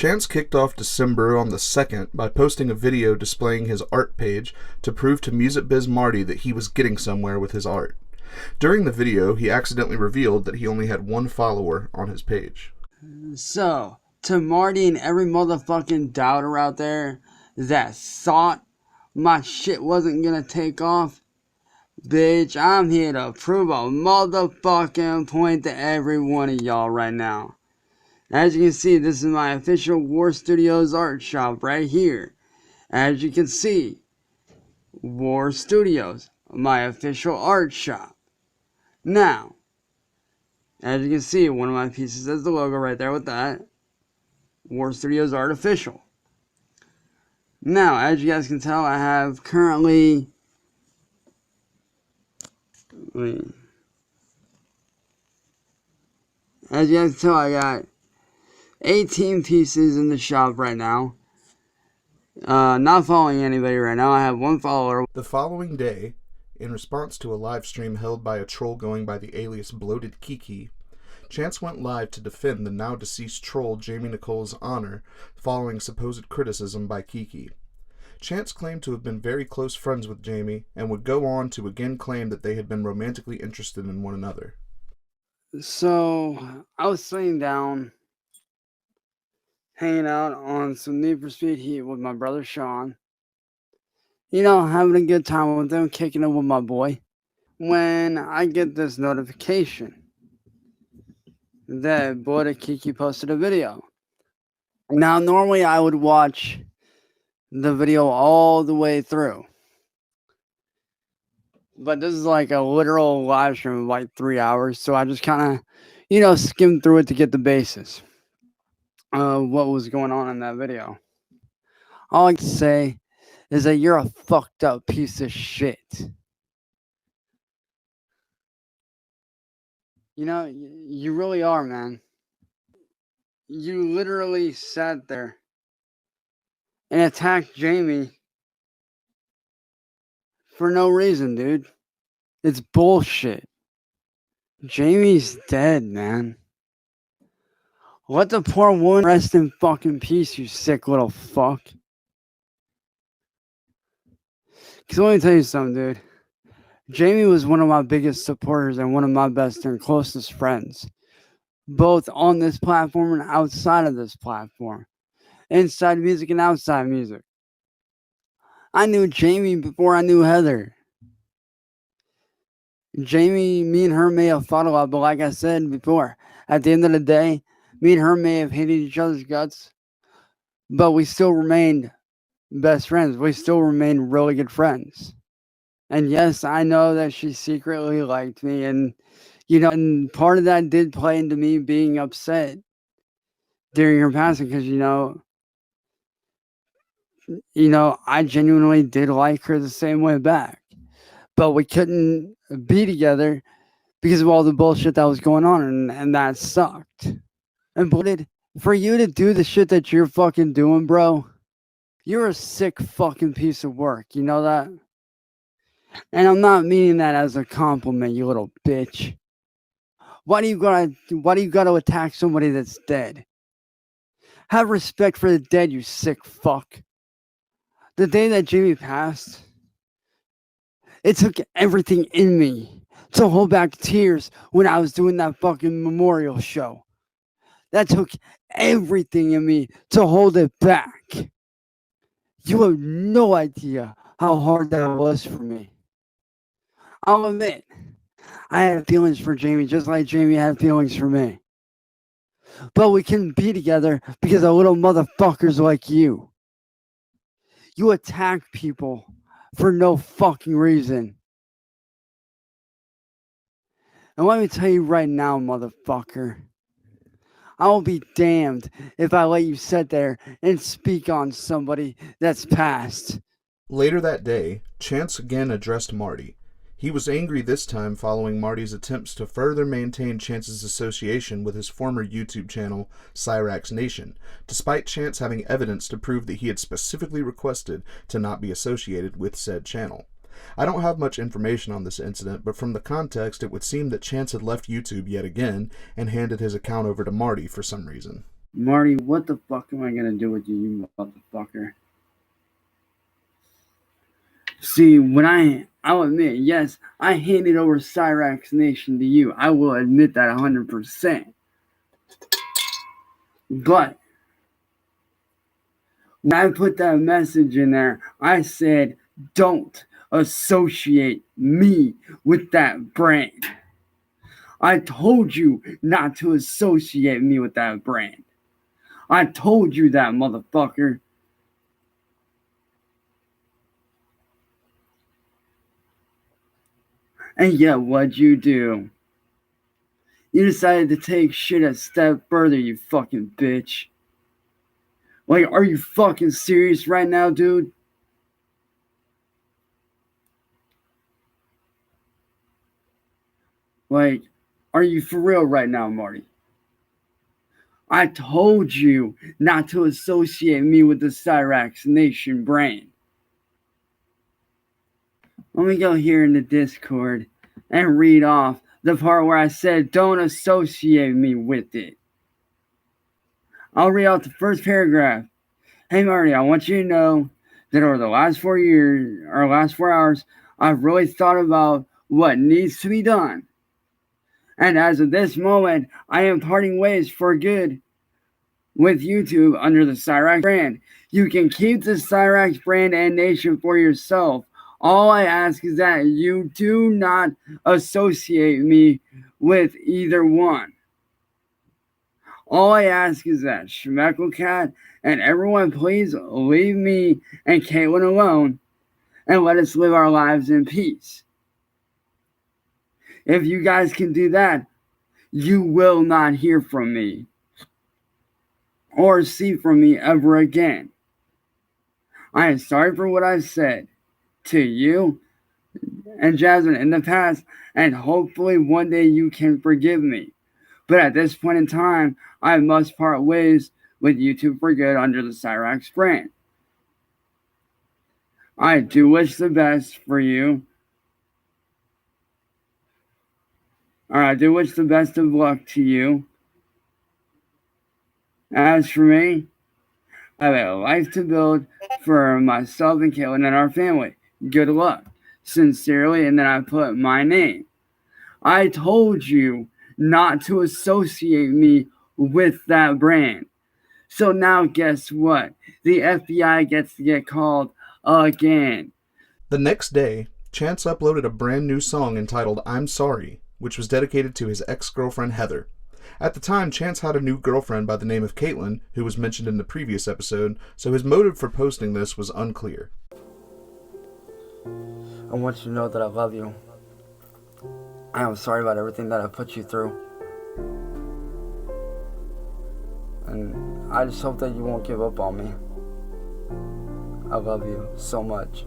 Chance kicked off December on the 2nd by posting a video displaying his art page to prove to Music Biz Marty that he was getting somewhere with his art. During the video, he accidentally revealed that he only had one follower on his page. So, to Marty and every motherfucking doubter out there that thought my shit wasn't gonna take off, bitch, I'm here to prove a motherfucking point to every one of y'all right now. As you can see, this is my official War Studios art shop right here. As you can see, War Studios, my official art shop. Now, as you can see, one of my pieces has the logo right there with that. War Studios Art Official. Now, as you guys can tell, I have currently... As you guys can tell, I got 18 pieces in the shop right now. Not following anybody right now. I have one follower. The following day, in response to a live stream held by a troll going by the alias Bloated Kiki, Chance went live to defend the now deceased troll Jamie Nicole's honor following supposed criticism by Kiki. Chance claimed to have been very close friends with Jamie and would go on to again claim that they had been romantically interested in one another. So, I was sitting down, hanging out on some Need for Speed Heat with my brother Sean. You know, having a good time with them, kicking it with my boy. When I get this notification that Bloated Kiki posted a video. Now, normally I would watch the video all the way through. But this is like a literal live stream of like 3 hours. So I just kind of, skimmed through it to get the basis of what was going on in that video. All I can say is that you're a fucked up piece of shit. You really are, man. You literally sat there and attacked Jamie for no reason, dude. It's bullshit. Jamie's dead, man. Let the poor woman rest in fucking peace, you sick little fuck. Because let me tell you something, dude. Jamie was one of my biggest supporters and one of my best and closest friends. Both on this platform and outside of this platform. Inside music and outside music. I knew Jamie before I knew Heather. Jamie, me and her may have fought a lot, but like I said before, at the end of the day, me and her may have hated each other's guts, but we still remained best friends. We still remained really good friends. And yes, I know that she secretly liked me, and and part of that did play into me being upset during her passing, because I genuinely did like her the same way back. But we couldn't be together because of all the bullshit that was going on, and that sucked. And for you to do the shit that you're fucking doing, bro, you're a sick fucking piece of work. You know that? And I'm not meaning that as a compliment, you little bitch. Why do you gotta attack somebody that's dead? Have respect for the dead, you sick fuck. The day that Jamie passed, it took everything in me to hold back tears when I was doing that fucking memorial show. That took everything in me to hold it back. You have no idea how hard that was for me. I'll admit, I had feelings for Jamie just like Jamie had feelings for me. But we couldn't be together because of little motherfuckers like you. You attack people for no fucking reason. And let me tell you right now, motherfucker, I will be damned if I let you sit there and speak on somebody that's passed. Later that day, Chance again addressed Marty. He was angry this time following Marty's attempts to further maintain Chance's association with his former YouTube channel, Cyrax Nation, despite Chance having evidence to prove that he had specifically requested to not be associated with said channel. I don't have much information on this incident, but from the context it would seem that Chance had left YouTube yet again and handed his account over to Marty for some reason. Marty, what the fuck am I gonna do with you, you motherfucker? See, I'll admit, yes, I handed over Cyrax Nation to you. I will admit that 100%. But when I put that message in there, I said, don't associate me with that brand. I told you not to associate me with that brand. I told you that, motherfucker. And yet, what'd you do? You decided to take shit a step further, you fucking bitch. Like, are you fucking serious right now, dude? Like, are you for real right now, Marty? I told you not to associate me with the Cyrax Nation brand. Let me go here in the Discord and read off the part where I said don't associate me with it. I'll read out the first paragraph. Hey Marty, I want you to know that over the last 4 years, or last 4 hours, I've really thought about what needs to be done. And as of this moment, I am parting ways for good with YouTube under the Cyrax brand. You can keep the Cyrax brand and nation for yourself. All I ask is that you do not associate me with either one. All I ask is that Schmecklecat and everyone please leave me and Caitlin alone and let us live our lives in peace. If you guys can do that, you will not hear from me or see from me ever again. I am sorry for what I've said to you and Jasmine in the past, and hopefully one day you can forgive me. But at this point in time, I must part ways with YouTube for good under the Cyrax brand. I do wish the best for you. Or I do wish the best of luck to you. As for me, I have a life to build for myself and Caitlin and our family. Good luck. Sincerely, and then I put my name. I told you not to associate me with that brand. So now guess what? The FBI gets to get called again. The next day, Chance uploaded a brand new song entitled I'm Sorry, which was dedicated to his ex-girlfriend Heather. At the time, Chance had a new girlfriend by the name of Caitlin, who was mentioned in the previous episode, so his motive for posting this was unclear. I want you to know that I love you. I am sorry about everything that I put you through. And I just hope that you won't give up on me. I love you so much.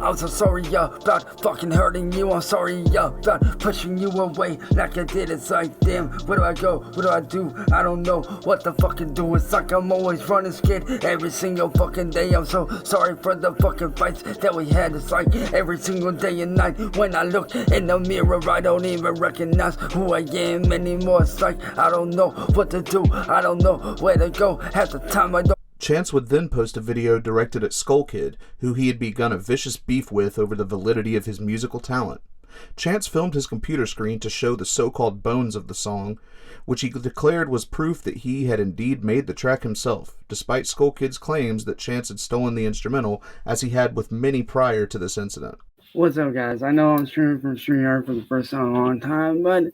I'm so sorry, about fucking hurting you. I'm sorry, about pushing you away like I did. It's like, damn, where do I go? What do I do? I don't know what to fucking do. It's like I'm always running scared every single fucking day. I'm so sorry for the fucking fights that we had. It's like every single day and night when I look in the mirror, I don't even recognize who I am anymore. It's like I don't know what to do. I don't know where to go. Half the time I don't. Chance would then post a video directed at Skull Kid, who he had begun a vicious beef with over the validity of his musical talent. Chance filmed his computer screen to show the so-called bones of the song, which he declared was proof that he had indeed made the track himself, despite Skull Kid's claims that Chance had stolen the instrumental, as he had with many prior to this incident. What's up, guys? I know I'm streaming from StreamYard for the first time in a long time, but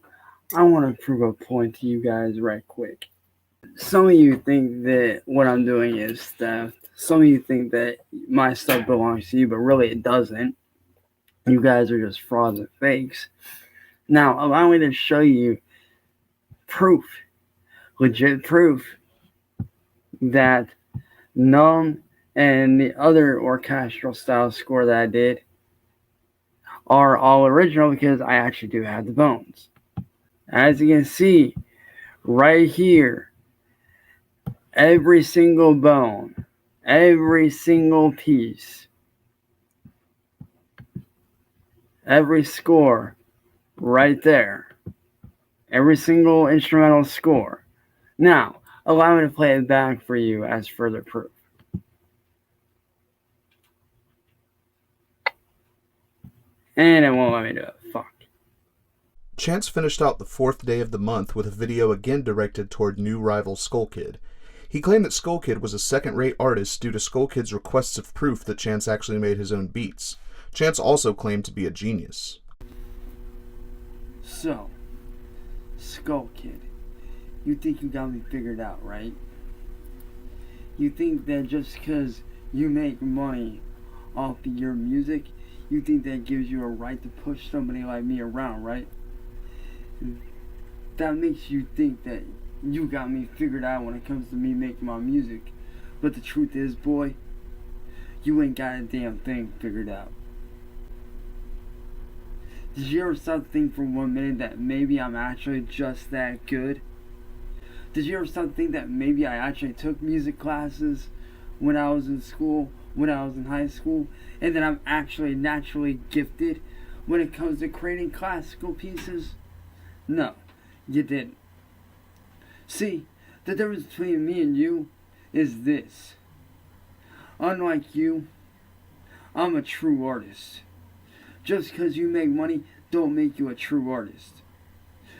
I want to prove a point to you guys right quick. Some of you think that what I'm doing is theft. Some of you think that my stuff belongs to you, but really it doesn't. You guys are just frauds and fakes. Now, allow me to show you proof, legit proof, that Numb and the other orchestral style score that I did are all original because I actually do have the bones. As you can see, right here, every single bone, every single piece, every score right there every single instrumental score. Now, allow me to play it back for you as further proof. And it won't let me do it. Fuck. Chance finished out the fourth day of the month with a video again directed toward new rival Skull Kid. He claimed that Skull Kid was a second-rate artist due to Skull Kid's requests of proof that Chance actually made his own beats. Chance also claimed to be a genius. So, Skull Kid, you think you got me figured out, right? You think that just because you make money off of your music, you think that gives you a right to push somebody like me around, right? That makes you think that you got me figured out when it comes to me making my music. But the truth is, boy, you ain't got a damn thing figured out. Did you ever stop to think for 1 minute that maybe I'm actually just that good? Did you ever stop to think that maybe I actually took music classes when I was in school, when I was in high school, and that I'm actually naturally gifted when it comes to creating classical pieces? No, you didn't. See, the difference between me and you is this. Unlike you, I'm a true artist. Just because you make money don't make you a true artist.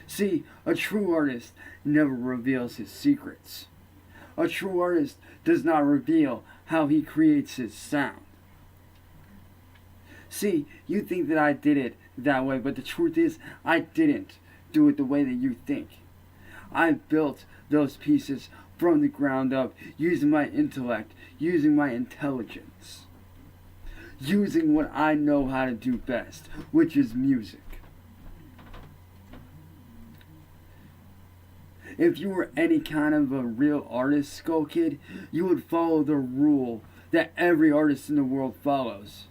See, a true artist never reveals his secrets. A true artist does not reveal how he creates his sound. See, you think that I did it that way, but the truth is, I didn't do it the way that you think. I built those pieces from the ground up, using my intellect, using my intelligence, using what I know how to do best, which is music. If you were any kind of a real artist, Skull Kid, you would follow the rule that every artist in the world follows.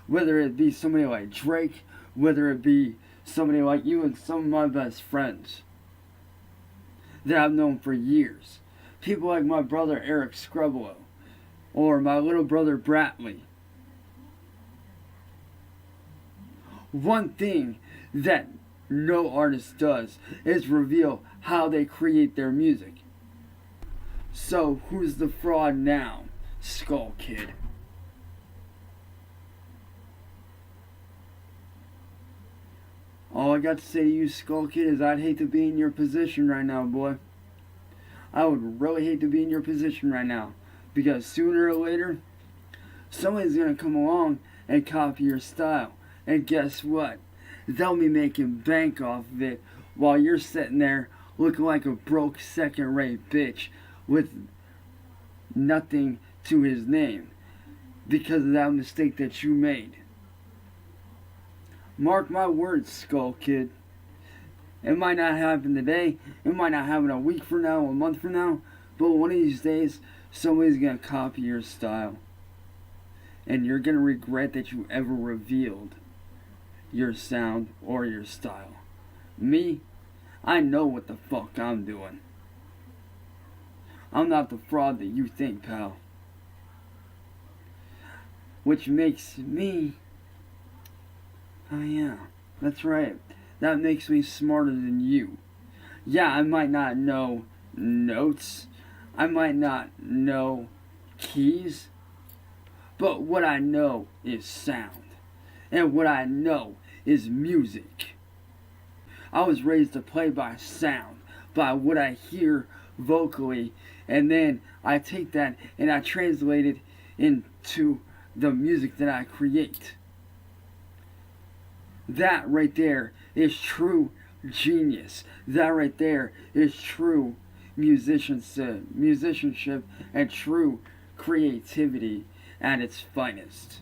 Whether it be somebody like Drake, whether it be somebody like you and some of my best friends that I've known for years. People like my brother Eric Scrublo, or my little brother Bratley. One thing that no artist does is reveal how they create their music. So who's the fraud now, Skull Kid? All I got to say to you, Skull Kid, is I'd hate to be in your position right now, boy. I would really hate to be in your position right now. Because sooner or later, somebody's going to come along and copy your style. And guess what? They'll be making bank off of it while you're sitting there looking like a broke second-rate bitch with nothing to his name because of that mistake that you made. Mark my words, Skull Kid. It might not happen today, it might not happen a week from now, a month from now, but one of these days, somebody's gonna copy your style. And you're gonna regret that you ever revealed your sound or your style. Me, I know what the fuck I'm doing. I'm not the fraud that you think, pal. Which makes me... Oh yeah, that's right. That makes me smarter than you. Yeah, I might not know notes. I might not know keys. But what I know is sound. And what I know is music. I was raised to play by sound, by what I hear vocally, and then I take that and I translate it into the music that I create. That right there is true genius. That right there is true musicianship and true creativity at its finest.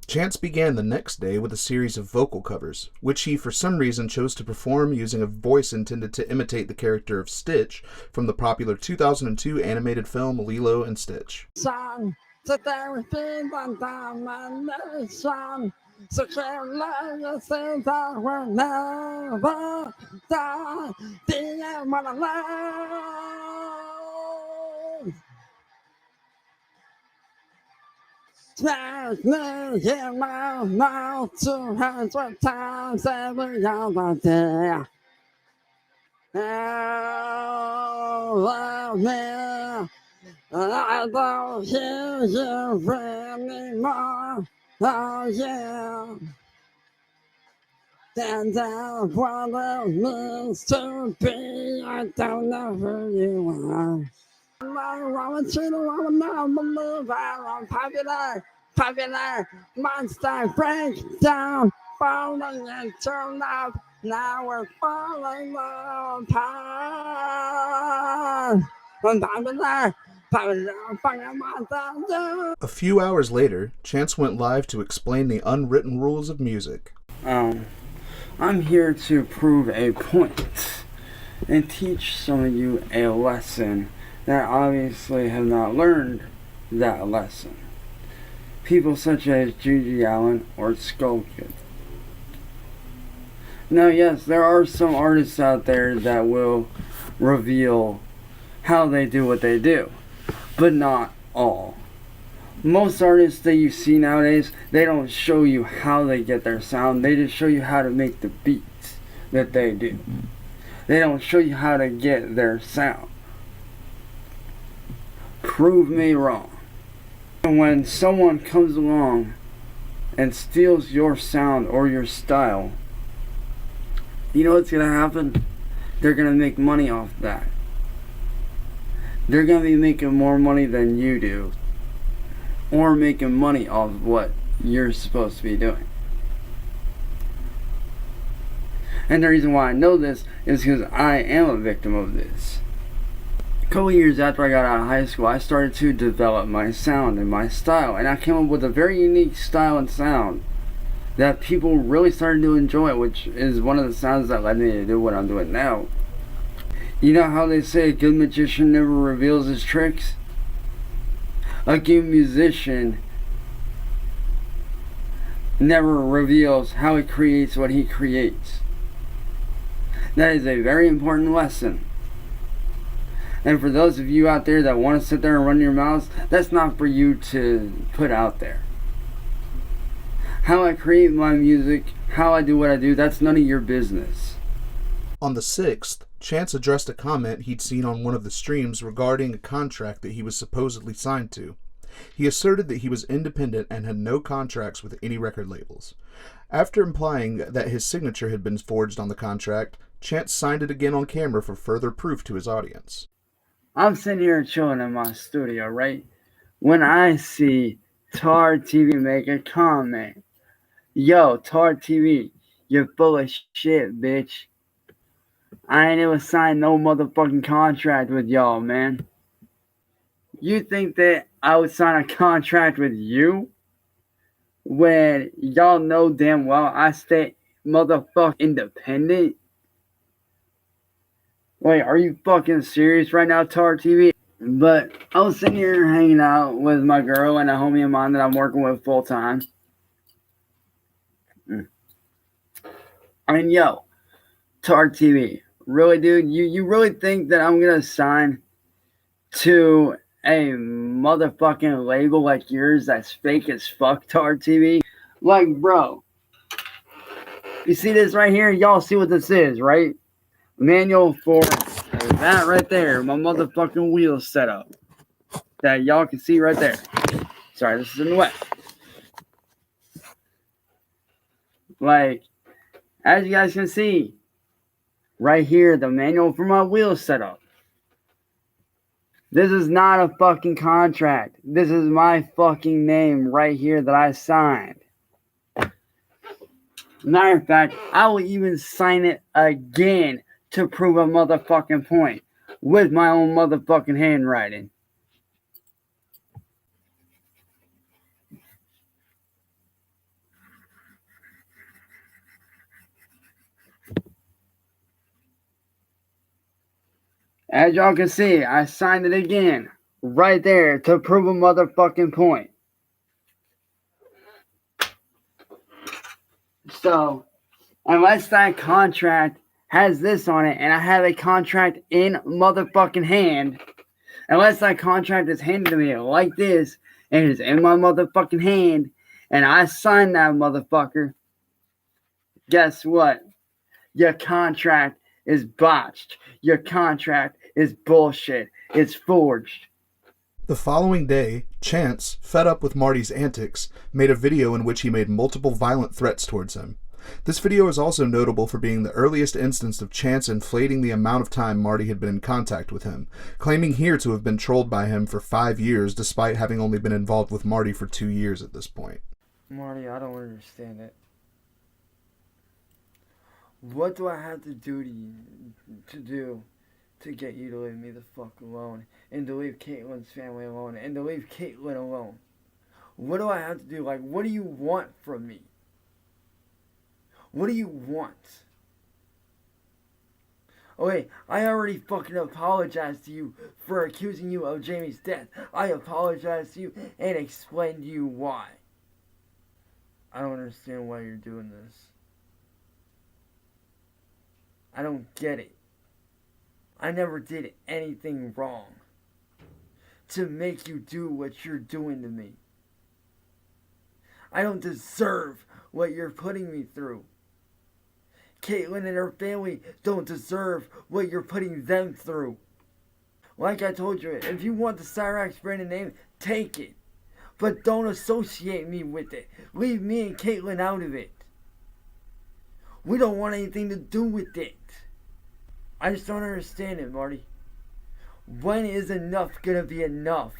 Chance began the next day with a series of vocal covers, which he for some reason chose to perform using a voice intended to imitate the character of Stitch from the popular 2002 animated film Lilo and Stitch. Song, so there has been one time and very strong. So can't let you say that we'll never die. The end of the life. Take me in my mouth 200 times every other day. love me. I don't hear you anymore. Oh yeah. That's what it means to be. I don't know who you are. I want you to know, believe I'm popular. Monster breakdown, falling into love. Now we're falling apart. I'm popular. A few hours later, Chance went live to explain the unwritten rules of music. I'm here to prove a point and teach some of you a lesson that obviously have not learned that lesson. People such as Gigi Allen or Skullkid. Now, yes, there are some artists out there that will reveal how they do what they do, but not all. Most artists that you see nowadays, they don't show you how they get their sound, they just show you how to make the beats that they do. They don't show you how to get their sound. Prove me wrong. And when someone comes along and steals your sound or your style, you know what's going to happen? They're going to make money off that. They're going to be making more money than you do, or making money off of what you're supposed to be doing. And the reason why I know this is because I am a victim of this. A couple years after I got out of high school, I started to develop my sound and my style, and I came up with a very unique style and sound that people really started to enjoy, which is one of the sounds that led me to do what I'm doing now. You know how they say a good magician never reveals his tricks? A good musician never reveals how he creates what he creates. That is a very important lesson. And for those of you out there that want to sit there and run your mouths, that's not for you to put out there. How I create my music, how I do what I do, that's none of your business. On the 6th, Chance addressed a comment he'd seen on one of the streams regarding a contract that he was supposedly signed to. He asserted that he was independent and had no contracts with any record labels. After implying that his signature had been forged on the contract, Chance signed it again on camera for further proof to his audience. I'm sitting here chilling in my studio, right? When I see Tar TV make a comment, yo, Tar TV, you're full of shit, bitch. I ain't ever signed no motherfucking contract with y'all, man. You think that I would sign a contract with you when y'all know damn well I stay motherfucking independent? Wait, are you fucking serious right now, Tar TV? But I was sitting here hanging out with my girl and a homie of mine that I'm working with full time. I mean, yo, Tar TV, really, dude? You really think that I'm gonna sign to a motherfucking label like yours that's fake as fuck, Tar TV? Like, bro, you see this right here? Y'all see what this is, right? Manual for that right there, my motherfucking wheel setup that y'all can see right there. Sorry, this is in the way. Like, as you guys can see, right here, the manual for my wheel setup. This is not a fucking contract. This is my fucking name right here that I signed. Matter of fact, I will even sign it again to prove a motherfucking point with my own motherfucking handwriting. As y'all can see, I signed it again right there to prove a motherfucking point. So, unless that contract has this on it and I have a contract in motherfucking hand, unless that contract is handed to me like this and it's in my motherfucking hand and I sign that motherfucker, guess what? Your contract is botched. Your contract is bullshit. It's forged. The following day, Chance, fed up with Marty's antics, made a video in which he made multiple violent threats towards him. This video is also notable for being the earliest instance of Chance inflating the amount of time Marty had been in contact with him, claiming here to have been trolled by him for 5 years despite having only been involved with Marty for 2 years at this point. Marty, I don't understand it. What do I have to do to get you to leave me the fuck alone and to leave Caitlin's family alone and to leave Caitlin alone? What do I have to do? Like, what do you want from me? What do you want? Oh wait, I already fucking apologized to you for accusing you of Jamie's death. I apologized to you and explained to you why. I don't understand why you're doing this. I don't get it. I never did anything wrong to make you do what you're doing to me. I don't deserve what you're putting me through. Caitlin and her family don't deserve what you're putting them through. Like I told you, if you want the Cyrax branded name, take it. But don't associate me with it. Leave me and Caitlin out of it. We don't want anything to do with it. I just don't understand it, Marty. When is enough gonna be enough?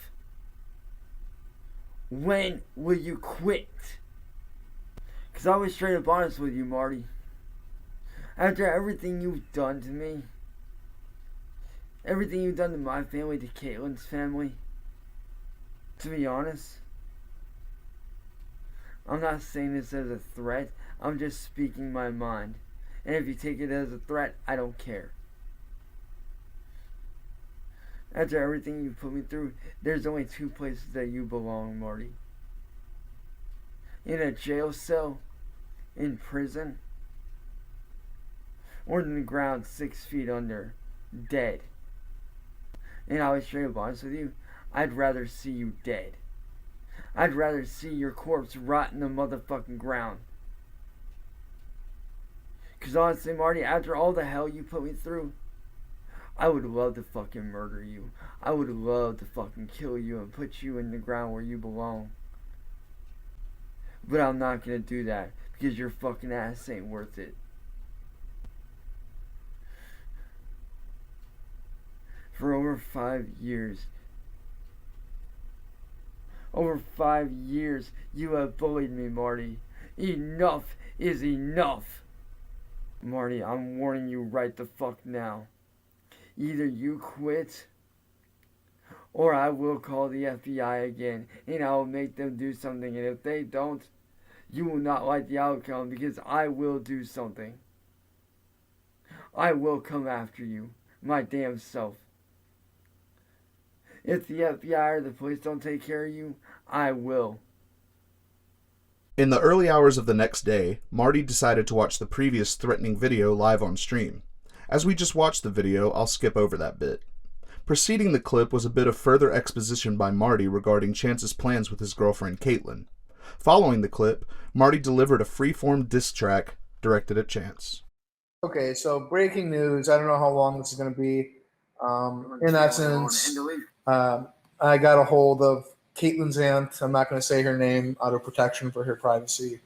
When will you quit? Because I was straight up honest with you, Marty. After everything you've done to me, everything you've done to my family, to Caitlin's family, to be honest, I'm not saying this as a threat. I'm just speaking my mind. And if you take it as a threat, I don't care. After everything you put me through, there's only 2 places that you belong, Marty. In a jail cell, in prison, or in the ground 6 feet under, dead. And I was straight up honest with you, I'd rather see you dead. I'd rather see your corpse rot in the motherfucking ground. Because honestly, Marty, after all the hell you put me through, I would love to fucking murder you. I would love to fucking kill you and put you in the ground where you belong. But I'm not gonna do that because your fucking ass ain't worth it. For over 5 years, you have bullied me, Marty. Enough is enough. Marty, I'm warning you right the fuck now. Either you quit, or I will call the FBI again, and I will make them do something. And if they don't, you will not like the outcome, because I will do something. I will come after you, my damn self. If the FBI or the police don't take care of you, I will. In the early hours of the next day, Marty decided to watch the previous threatening video live on stream. As we just watched the video, I'll skip over that bit. Preceding the clip was a bit of further exposition by Marty regarding Chance's plans with his girlfriend Caitlin. Following the clip, Marty delivered a freeform diss track directed at Chance. Okay, so breaking news. I don't know how long this is going to be. In essence, I got a hold of Caitlin's aunt. I'm not going to say her name out of protection for her privacy.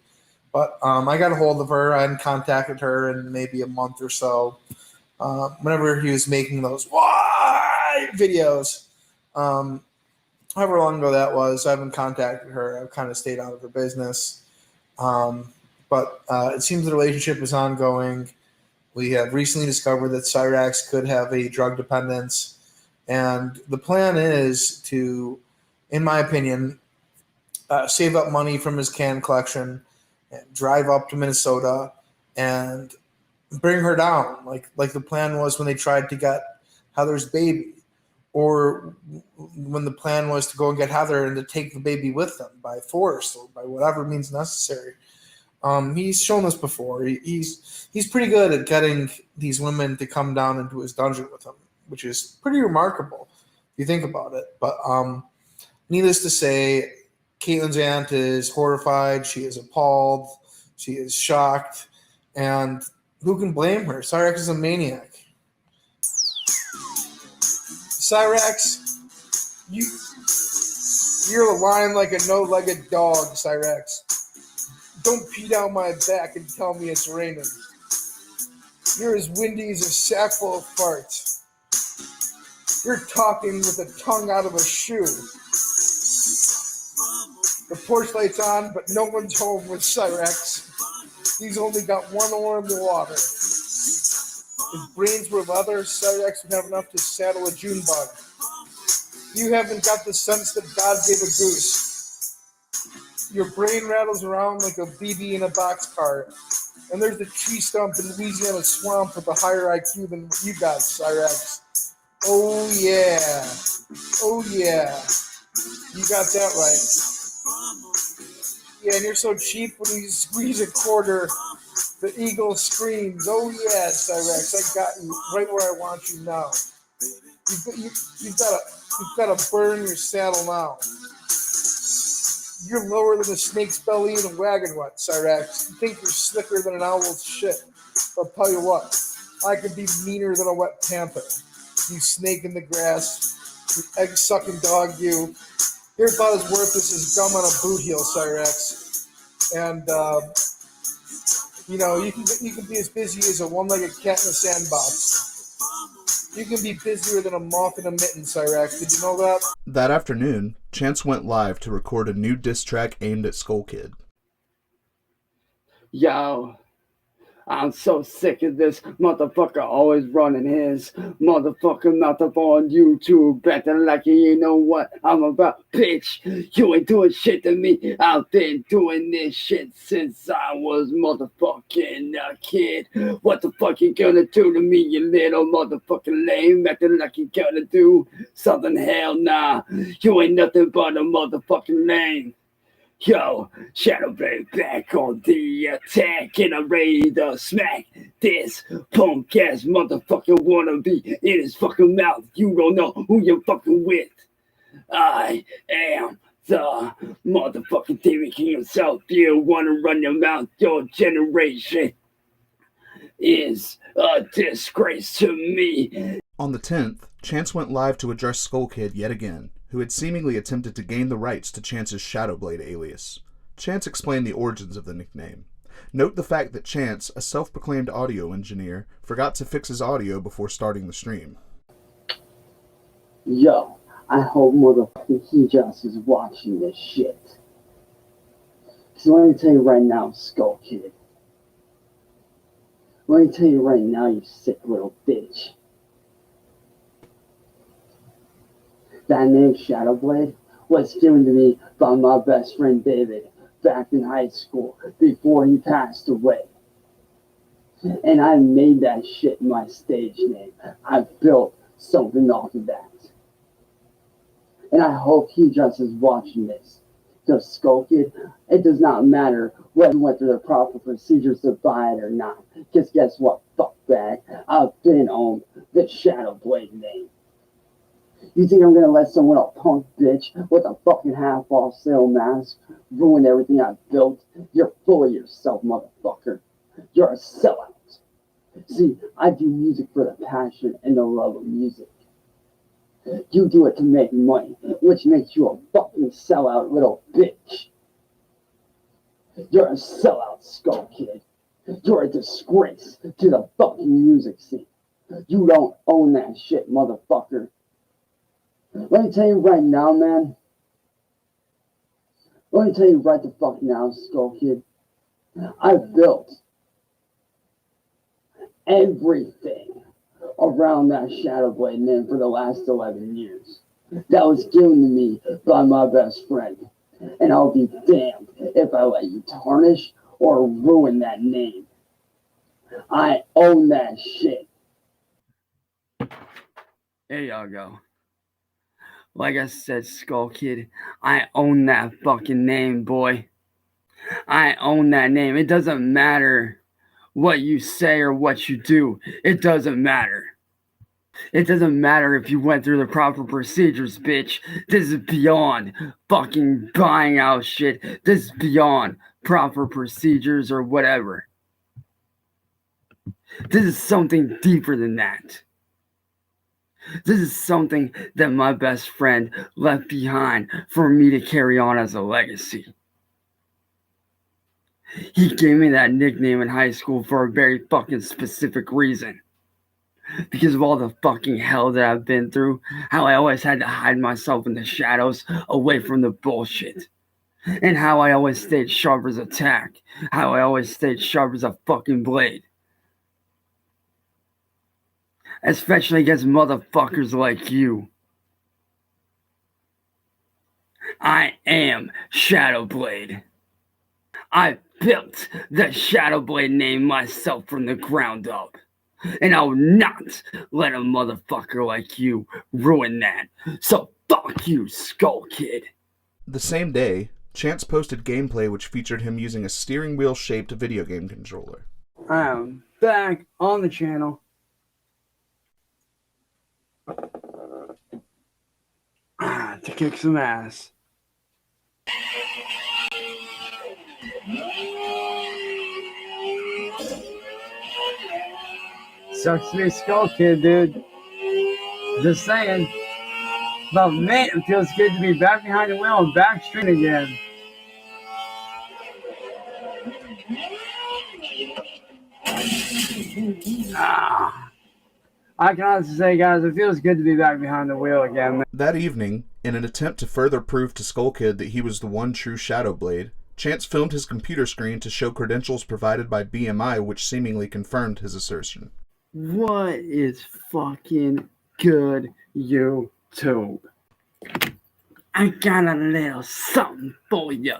But I got a hold of her. I hadn't contacted her in maybe a month or so. Whenever he was making those why videos, however long ago that was, I haven't contacted her. I've kind of stayed out of her business. But it seems the relationship is ongoing. We have recently discovered that Cyrax could have a drug dependence. And the plan is to, in my opinion, save up money from his can collection, and drive up to Minnesota and bring her down, like the plan was when they tried to get Heather's baby, or when the plan was to go and get Heather and to take the baby with them by force or by whatever means necessary. He's shown us before. He's pretty good at getting these women to come down into his dungeon with him, which is pretty remarkable if you think about it. But needless to say, Caitlin's aunt is horrified. She is appalled. She is shocked. And Who can blame her? Cyrax is a maniac. Cyrax, you're lying like a no-legged dog, Cyrax. Don't pee down my back and tell me it's raining. You're as windy as a sack full of farts. You're talking with a tongue out of a shoe. The porch light's on, but no one's home with Cyrax. He's only got one oar in the water. If brains were leather, Cyrax would have enough to saddle a June bug. You haven't got the sense that God gave a goose. Your brain rattles around like a BB in a boxcar. And there's the tree stump in Louisiana swamp with a higher IQ than you got, Cyrax. Oh yeah. Oh yeah. You got that right. Yeah, and you're so cheap when you squeeze a quarter, the eagle screams, oh yeah, Cyrax, I got you right where I want you now. You've got to burn your saddle now. You're lower than a snake's belly in a wagon rut, Cyrax. You think you're slicker than an owl's shit. I'll tell you what, I could be meaner than a wet panther. You snake in the grass, you egg-sucking dog, you. You're about as worthless as gum on a boot heel, Cyrax. And, you can be as busy as a one-legged cat in a sandbox. You can be busier than a moth in a mitten, Cyrax. Did you know that? That afternoon, Chance went live to record a new diss track aimed at Skull Kid. Yo, I'm so sick of this motherfucker always running his motherfucking mouth up on YouTube, acting like you know what I'm about. Bitch, you ain't doing shit to me. I've been doing this shit since I was motherfucking a kid. What the fuck you gonna do to me, you little motherfucking lame? Acting like you gonna do something? Hell nah. You ain't nothing but a motherfucking lame. Yo, Shadowblade back on the attack, and I'm ready to smack this punk ass motherfucking wannabe in his fucking mouth. You don't know who you're fucking with. I am the motherfucking Demon King himself. You wanna run your mouth? Your generation is a disgrace to me. On the 10th, Chance went live to address Skull Kid yet again, who had seemingly attempted to gain the rights to Chance's Shadowblade alias. Chance explained the origins of the nickname. Note the fact that Chance, a self-proclaimed audio engineer, forgot to fix his audio before starting the stream. Yo, I hope motherfucking He-Just is watching this shit. So let me tell you right now, Skull Kid. Let me tell you right now, you sick little bitch. That name, Shadowblade, was given to me by my best friend David back in high school before he passed away. And I made that shit my stage name. I built something off of that. And I hope he just is watching this. Because Skull Kid, it does not matter whether you went through the proper procedures to buy it or not. Because guess what, fuckbag? I've been on the Shadowblade name. You think I'm gonna let someone, a punk bitch with a fucking half-off sale mask, ruin everything I built? You're full of yourself, motherfucker. You're a sellout. See, I do music for the passion and the love of music. You do it to make money, which makes you a fucking sellout little bitch. You're a sellout, Skull Kid. You're a disgrace to the fucking music scene. You don't own that shit, motherfucker. Let me tell you right now, man. Let me tell you right the fuck now, Skull Kid. I've built everything around that Shadowblade name for the last 11 years. That was given to me by my best friend. And I'll be damned if I let you tarnish or ruin that name. I own that shit. There y'all go. Like I said, Skull Kid, I own that fucking name, boy. I own that name. It doesn't matter what you say or what you do. It doesn't matter. It doesn't matter if you went through the proper procedures, bitch. This is beyond fucking buying out shit. This is beyond proper procedures or whatever. This is something deeper than that. This is something that my best friend left behind for me to carry on as a legacy. He gave me that nickname in high school for a very fucking specific reason. Because of all the fucking hell that I've been through, how I always had to hide myself in the shadows away from the bullshit. And how I always stayed sharp as a tack. How I always stayed sharp as a fucking blade. Especially against motherfuckers like you. I am Shadowblade. I built the Shadowblade name myself from the ground up. And I will not let a motherfucker like you ruin that. So fuck you, Skull Kid. The same day, Chance posted gameplay which featured him using a steering wheel shaped video game controller. I am back on the channel. To kick some ass. Sucks to be Skull Kid, dude. Just saying. But man, it feels good to be back behind the wheel and back straight again. I can honestly say, guys, it feels good to be back behind the wheel again. That evening, in an attempt to further prove to Skull Kid that he was the one true Shadowblade, Chance filmed his computer screen to show credentials provided by BMI which seemingly confirmed his assertion. What is fucking good, YouTube? I got a little something for ya.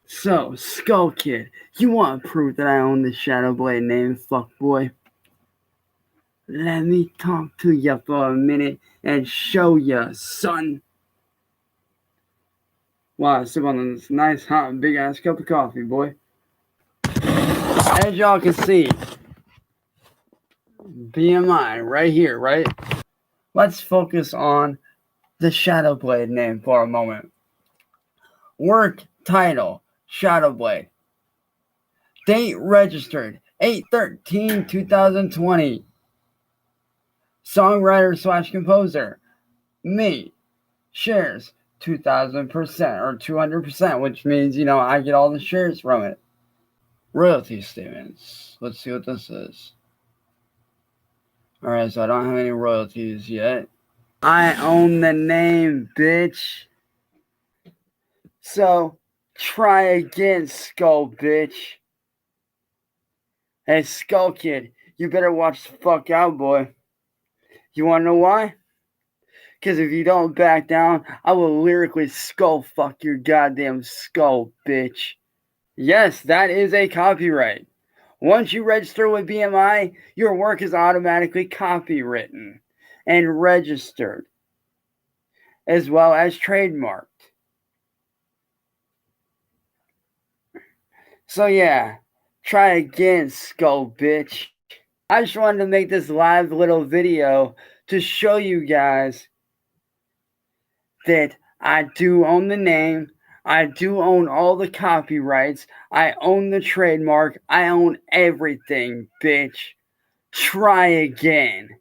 So, Skull Kid, you want to prove that I own the Shadowblade name, fuckboy? Let me talk to ya for a minute and show ya, son. Wow, I sip on this nice, hot, big-ass cup of coffee, boy. As y'all can see, BMI right here, right? Let's focus on the Shadowblade name for a moment. Work title, Shadowblade. Date registered, 8/13/2020. Songwriter / composer, me. Shares, 2,000% or 200%, which means, I get all the shares from it. Royalty statements. Let's see what this is. Alright, so I don't have any royalties yet. I own the name, bitch. So, try again, Skull bitch. Hey, Skull Kid, you better watch the fuck out, boy. You wanna know why? Because if you don't back down, I will lyrically skull fuck your goddamn skull, bitch. Yes, that is a copyright. Once you register with BMI, your work is automatically copywritten and registered, as well as trademarked. So yeah, try again, skull bitch. I just wanted to make this live little video to show you guys that I do own the name, I do own all the copyrights, I own the trademark, I own everything, bitch. Try again.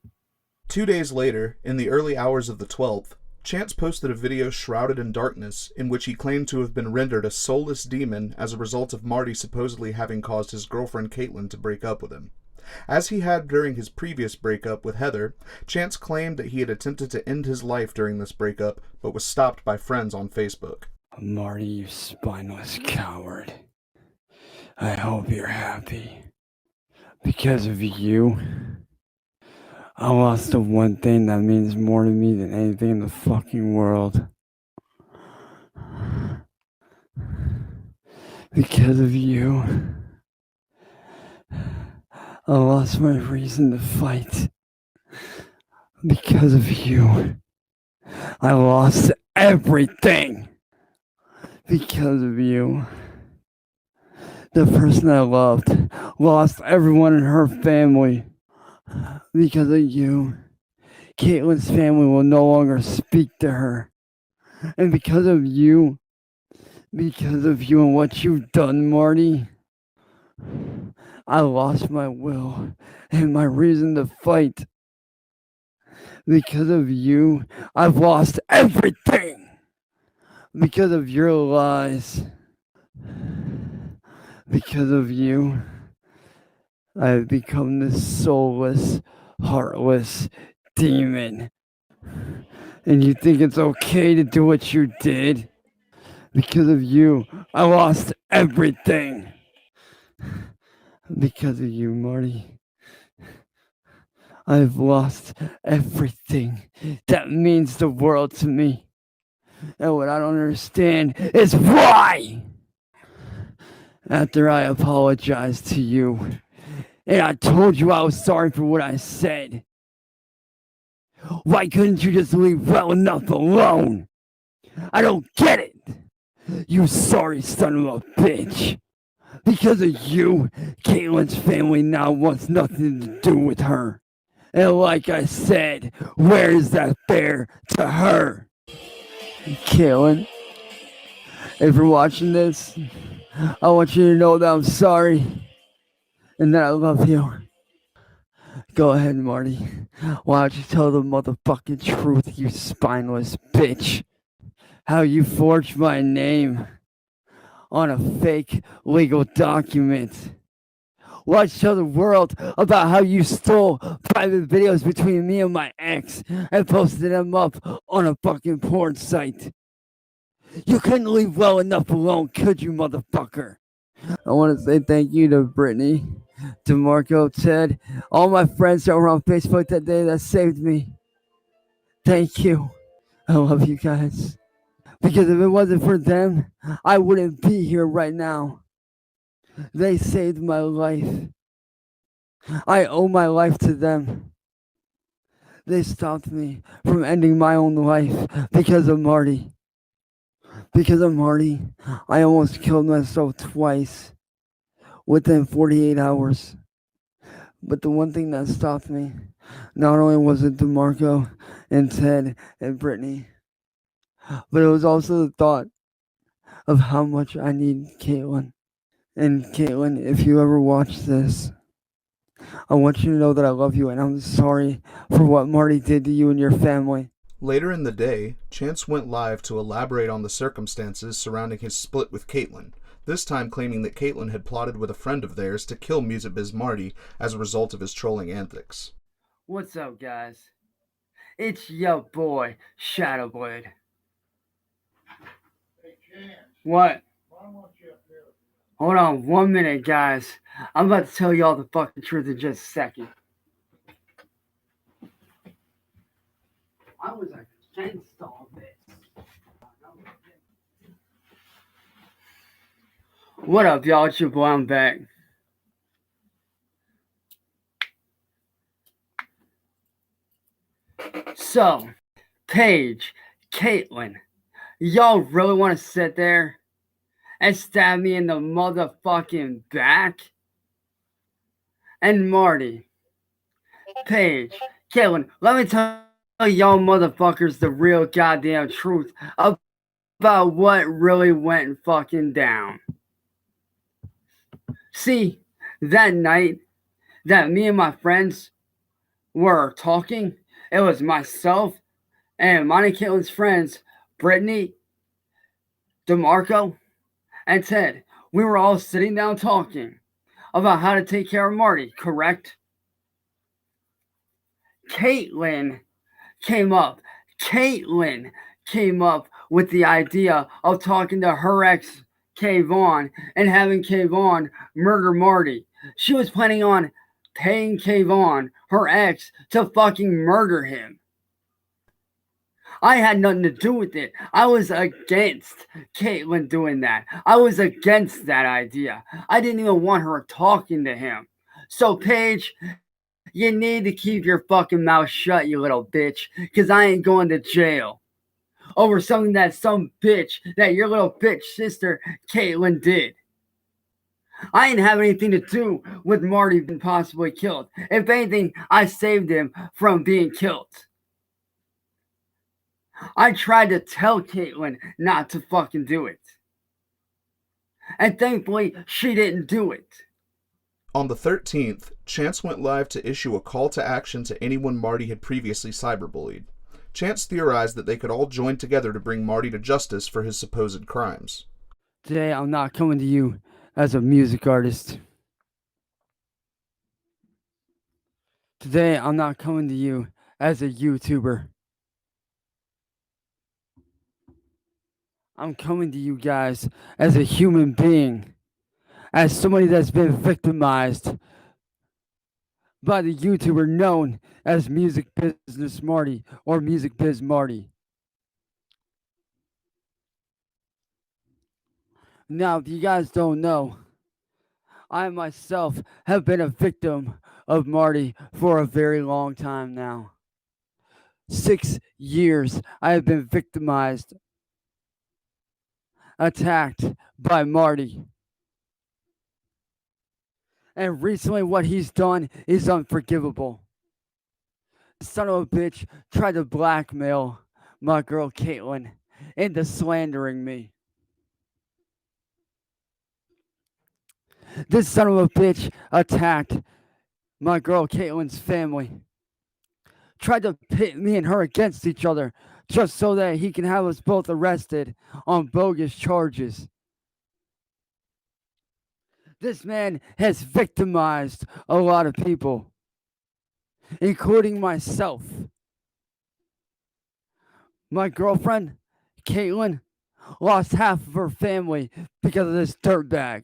2 days later, in the early hours of the 12th, Chance posted a video shrouded in darkness in which he claimed to have been rendered a soulless demon as a result of Marty supposedly having caused his girlfriend Caitlin to break up with him. As he had during his previous breakup with Heather, Chance claimed that he had attempted to end his life during this breakup, but was stopped by friends on Facebook. Marty, you spineless coward. I hope you're happy. Because of you, I lost the one thing that means more to me than anything in the fucking world. Because of you, I lost my reason to fight. Because of you, I lost everything. Because of you, the person I loved lost everyone in her family. Because of you, Caitlin's family will no longer speak to her. And because of you and what you've done, Marty, I lost my will and my reason to fight. Because of you, I've lost everything. Because of your lies. Because of you, I have become this soulless, heartless demon. And you think it's okay to do what you did? Because of you, I lost everything. Because of you, Marty, I've lost everything that means the world to me. And what I don't understand is why. After I apologized to you, and I told you I was sorry for what I said, why couldn't you just leave well enough alone? I don't get it. You sorry son of a bitch. Because of you, Caitlin's family now wants nothing to do with her. And like I said, where is that fair to her? Caitlin, if you're watching this, I want you to know that I'm sorry and that I love you. Go ahead, Marty. Why don't you tell the motherfucking truth, you spineless bitch? How you forged my name on a fake legal document. Why don't you tell the world about how you stole private videos between me and my ex and posted them up on a fucking porn site? You couldn't leave well enough alone, could you, motherfucker? I want to say thank you to Brittany, to Marco, Ted, all my friends that were on Facebook that day that saved me. Thank you. I love you guys. Because if it wasn't for them, I wouldn't be here right now. They saved my life. I owe my life to them. They stopped me from ending my own life because of Marty. Because of Marty, I almost killed myself twice within 48 hours. But the one thing that stopped me, not only was it DeMarco and Ted and Brittany, but it was also the thought of how much I need Caitlin. And Caitlin, if you ever watch this, I want you to know that I love you and I'm sorry for what Marty did to you and your family. Later in the day, Chance went live to elaborate on the circumstances surrounding his split with Caitlin, this time claiming that Caitlin had plotted with a friend of theirs to kill Music Biz Marty as a result of his trolling antics. What's up, guys? It's your boy, Shadowblade. What? Hold on 1 minute, guys. I'm about to tell y'all the fucking truth in just a second. I was against all this. What up, y'all? It's your boy. I'm back. So, Paige, Caitlin, y'all really want to sit there and stab me in the motherfucking back? And Marty, Paige, Caitlin, let me tell y'all motherfuckers the real goddamn truth about what really went fucking down. See, that night that me and my friends were talking, it was myself and mine and Caitlin's friends, Brittany, DeMarco, and Ted. We were all sitting down talking about how to take care of Marty, correct? Caitlin came up with the idea of talking to her ex, Kayvon, and having Kayvon murder Marty. She was planning on paying Kayvon, her ex, to fucking murder him. I had nothing to do with it. I was against Caitlin doing that. I was against that idea. I didn't even want her talking to him. So, Paige, you need to keep your fucking mouth shut, you little bitch, because I ain't going to jail over something that some bitch, that your little bitch sister, Caitlin, did. I didn't have anything to do with Marty being possibly killed. If anything, I saved him from being killed. I tried to tell Caitlin not to fucking do it. And thankfully, she didn't do it. On the 13th, Chance went live to issue a call to action to anyone Marty had previously cyberbullied. Chance theorized that they could all join together to bring Marty to justice for his supposed crimes. Today, I'm not coming to you as a music artist. Today, I'm not coming to you as a YouTuber. I'm coming to you guys as a human being, as somebody that's been victimized by the YouTuber known as Music Business Marty or Music Biz Marty. Now, if you guys don't know, I myself have been a victim of Marty for a very long time now. 6 years I have been victimized, attacked by Marty. And recently what he's done is unforgivable. The son of a bitch tried to blackmail my girl Caitlin into slandering me. This son of a bitch attacked my girl Caitlin's family. Tried to pit me and her against each other just so that he can have us both arrested on bogus charges. This man has victimized a lot of people, including myself. My girlfriend, Caitlin, lost half of her family because of this dirtbag.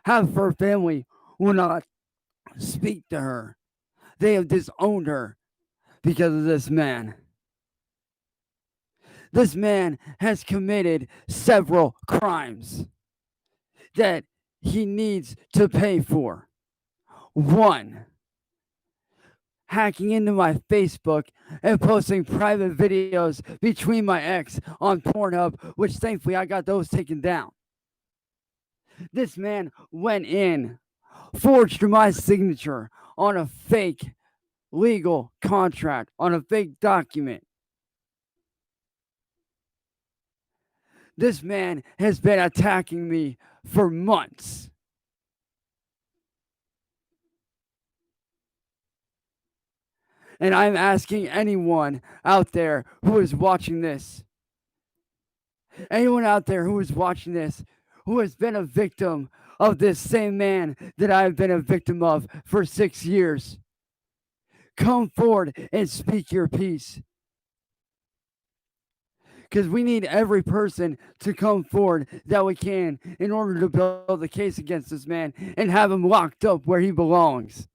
Half of her family will not speak to her. They have disowned her because of this man. This man has committed several crimes that he needs to pay for. 1, hacking into my Facebook and posting private videos between my ex on Pornhub, which thankfully I got those taken down. This man went in, forged my signature on a fake legal contract, on a fake document. This man has been attacking me for months. And I'm asking anyone out there who is watching this, anyone out there who is watching this, who has been a victim of this same man that I've been a victim of for 6 years, come forward and speak your piece. Because we need every person to come forward that we can in order to build a case against this man and have him locked up where he belongs.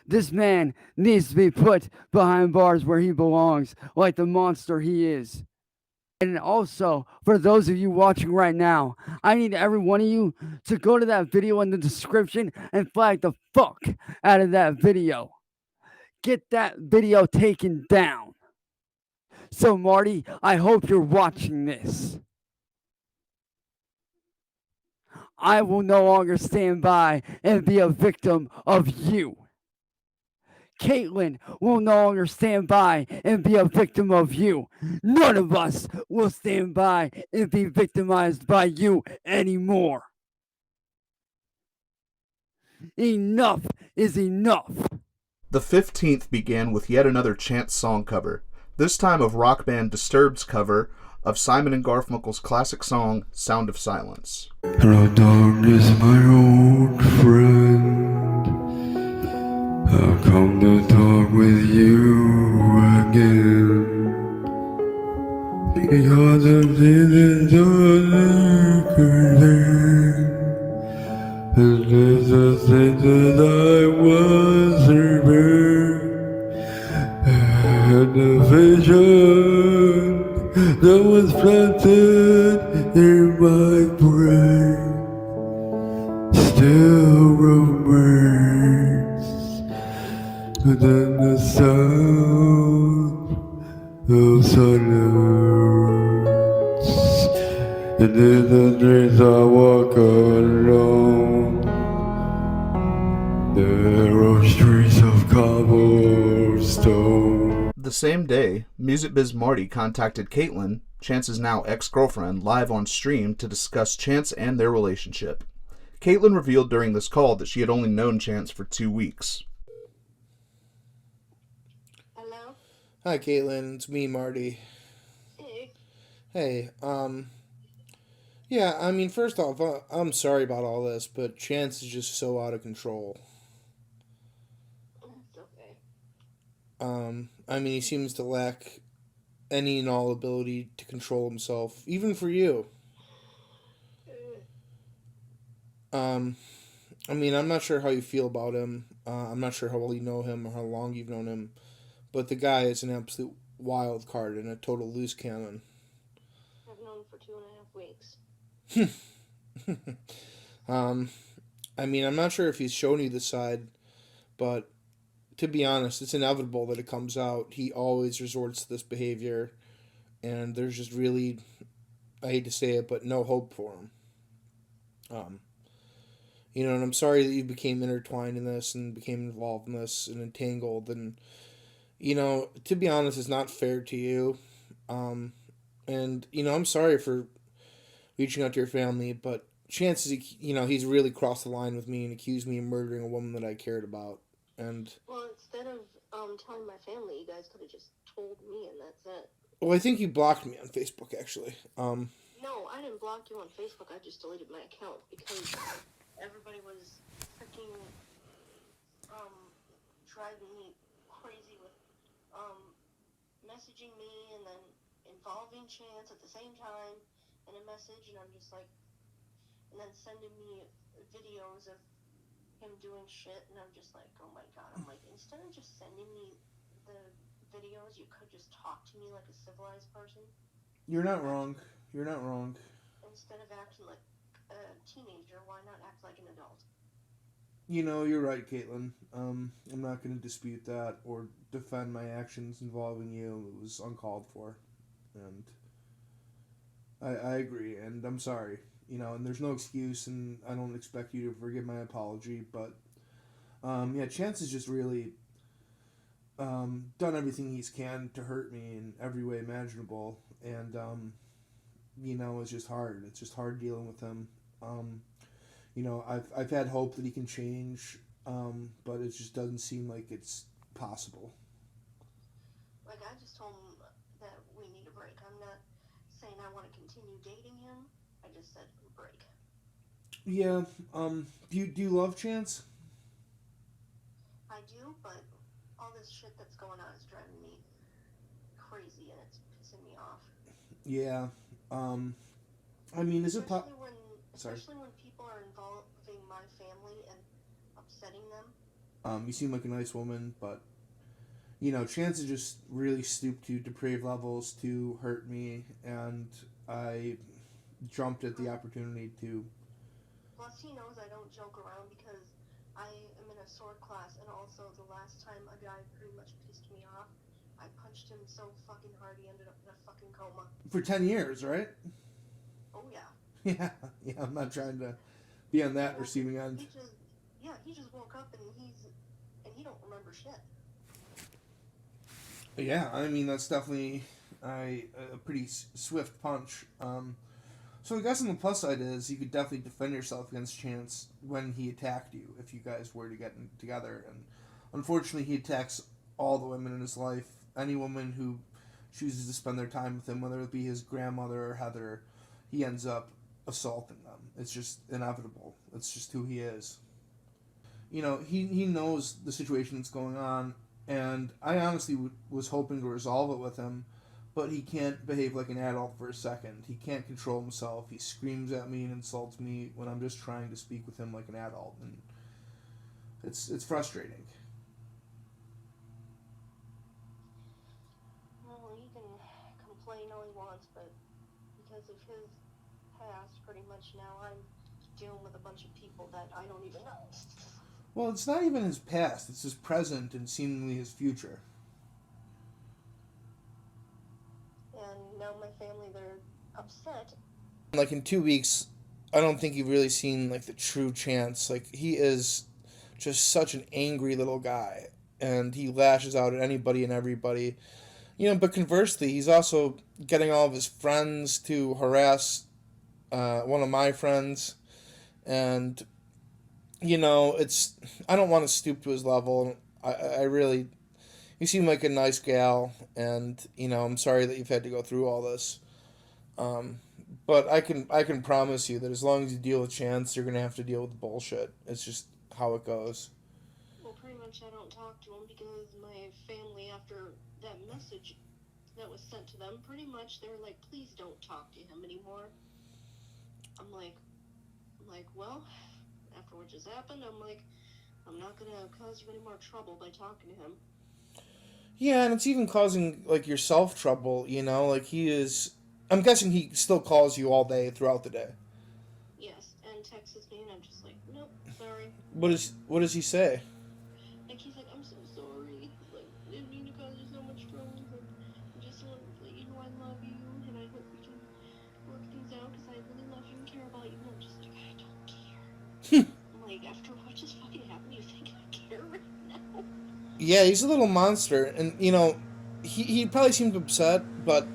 This man needs to be put behind bars where he belongs, like the monster he is. And also, for those of you watching right now, I need every one of you to go to that video in the description and flag the fuck out of that video. Get that video taken down. So, Marty, I hope you're watching this. I will no longer stand by and be a victim of you. Caitlin will no longer stand by and be a victim of you. None of us will stand by and be victimized by you anymore. Enough is enough. The 15th began with yet another Chance song cover, this time of rock band Disturbed's cover of Simon and Garfunkel's classic song, Sound of Silence. Hello, darkness, my old friend. I've come to talk with you again. Because of this curtain, and there's a thing that I was prepared, and a vision that was planted in my brain still remains. And then the sound of silence, and in the dreams I walk alone. There are streets of cobblestone. The same day, Music Biz Marty contacted Caitlin, Chance's now ex-girlfriend, live on stream to discuss Chance and their relationship. Caitlin revealed during this call that she had only known Chance for 2 weeks. Hello? Hi, Caitlin. It's me, Marty. Hey. Hey, yeah, I mean, first off, I'm sorry about all this, but Chance is just so out of control. It's okay. I mean, he seems to lack any and all ability to control himself, even for you. Um, I mean, I'm not sure how you feel about him. I'm not sure how well you know him or how long you've known him, but the guy is an absolute wild card and a total loose cannon. I've known for 2.5 weeks. I mean, I'm not sure if he's shown you the side, but to be honest, it's inevitable that it comes out. He always resorts to this behavior, and there's just really, I hate to say it, but no hope for him. Um, and I'm sorry that you became intertwined in this and became involved in this and entangled. And, to be honest, it's not fair to you. And, I'm sorry for reaching out to your family, but chances, he's really crossed the line with me and accused me of murdering a woman that I cared about. And, Well, instead of telling my family, you guys could have just told me and that's it. well, I think you blocked me on Facebook, actually. No, I didn't block you on Facebook. I just deleted my account because everybody was freaking driving me crazy with messaging me and then involving Chance at the same time in a message, and I'm just like, and then sending me videos of him doing shit, and I'm just like, oh my god. I'm like, instead of just sending me the videos, you could just talk to me like a civilized person. You're not wrong. You're not wrong. Instead of acting like a teenager, why not act like an adult? You're right, Caitlin. I'm not going to dispute that or defend my actions involving you. It was uncalled for. And I agree, and I'm sorry. And there's no excuse, and I don't expect you to forgive my apology, but Chance has just really done everything he can to hurt me in every way imaginable, and it's just hard. It's just hard dealing with him. I've had hope that he can change, but it just doesn't seem like it's possible. Like, I just told him that we need a break. I'm not saying I want to continue dating him. I just said break. Yeah. Do you love Chance? I do, but all this shit that's going on is driving me crazy and it's pissing me off. Yeah. I mean, is it Especially when people are involving my family and upsetting them. You seem like a nice woman, but Chance has just really stooped to depraved levels to hurt me, and I jumped at the opportunity to. Plus, he knows I don't joke around because I am in a sword class, and also the last time a guy pretty much pissed me off, I punched him so fucking hard he ended up in a fucking coma. For 10 years, right? Oh, yeah. Yeah, I'm not trying to be on that receiving end. He just woke up and he don't remember shit. Yeah, I mean, that's definitely a pretty swift punch. So I guess on the plus side is you could definitely defend yourself against Chance when he attacked you, if you guys were to get together. And unfortunately, he attacks all the women in his life. Any woman who chooses to spend their time with him, whether it be his grandmother or Heather, he ends up assaulting them. It's just inevitable. It's just who he is. He knows the situation that's going on, and I honestly was hoping to resolve it with him, but he can't behave like an adult for a second. He can't control himself. He screams at me and insults me when I'm just trying to speak with him like an adult, and it's frustrating. Well, he can complain all he wants, but because of his past, pretty much now I'm dealing with a bunch of people that I don't even know. Well, it's not even his past. It's his present and seemingly his future. And now my family, they're upset. Like, in 2 weeks, I don't think you've really seen, like, the true Chance. Like, he is just such an angry little guy, and he lashes out at anybody and everybody. But conversely, he's also getting all of his friends to harass one of my friends, And it's, I don't want to stoop to his level. I really, you seem like a nice gal, and I'm sorry that you've had to go through all this. Um, but I can promise you that as long as you deal with Chance, you're gonna have to deal with bullshit. It's just how it goes. Well, pretty much I don't talk to him because my family, after that message that was sent to them, pretty much they were like, please don't talk to him anymore. I'm like, well, after what just happened, I'm like, I'm not gonna cause you any more trouble by talking to him. Yeah, and it's even causing like yourself trouble. Like he is. I'm guessing he still calls you all day throughout the day. Yes, and texts me, and I'm just like, nope, sorry. What does he say? Like, he's like, I'm so sorry. Like, didn't mean to cause you so much trouble. Like, I just wanted to let you know I love you, and I hope we can work things out because I really love you and care about you. And I'm just like, I don't care. I'm like, after what just fucking happened, you think I care right now? Yeah, he's a little monster, and he probably seemed upset, but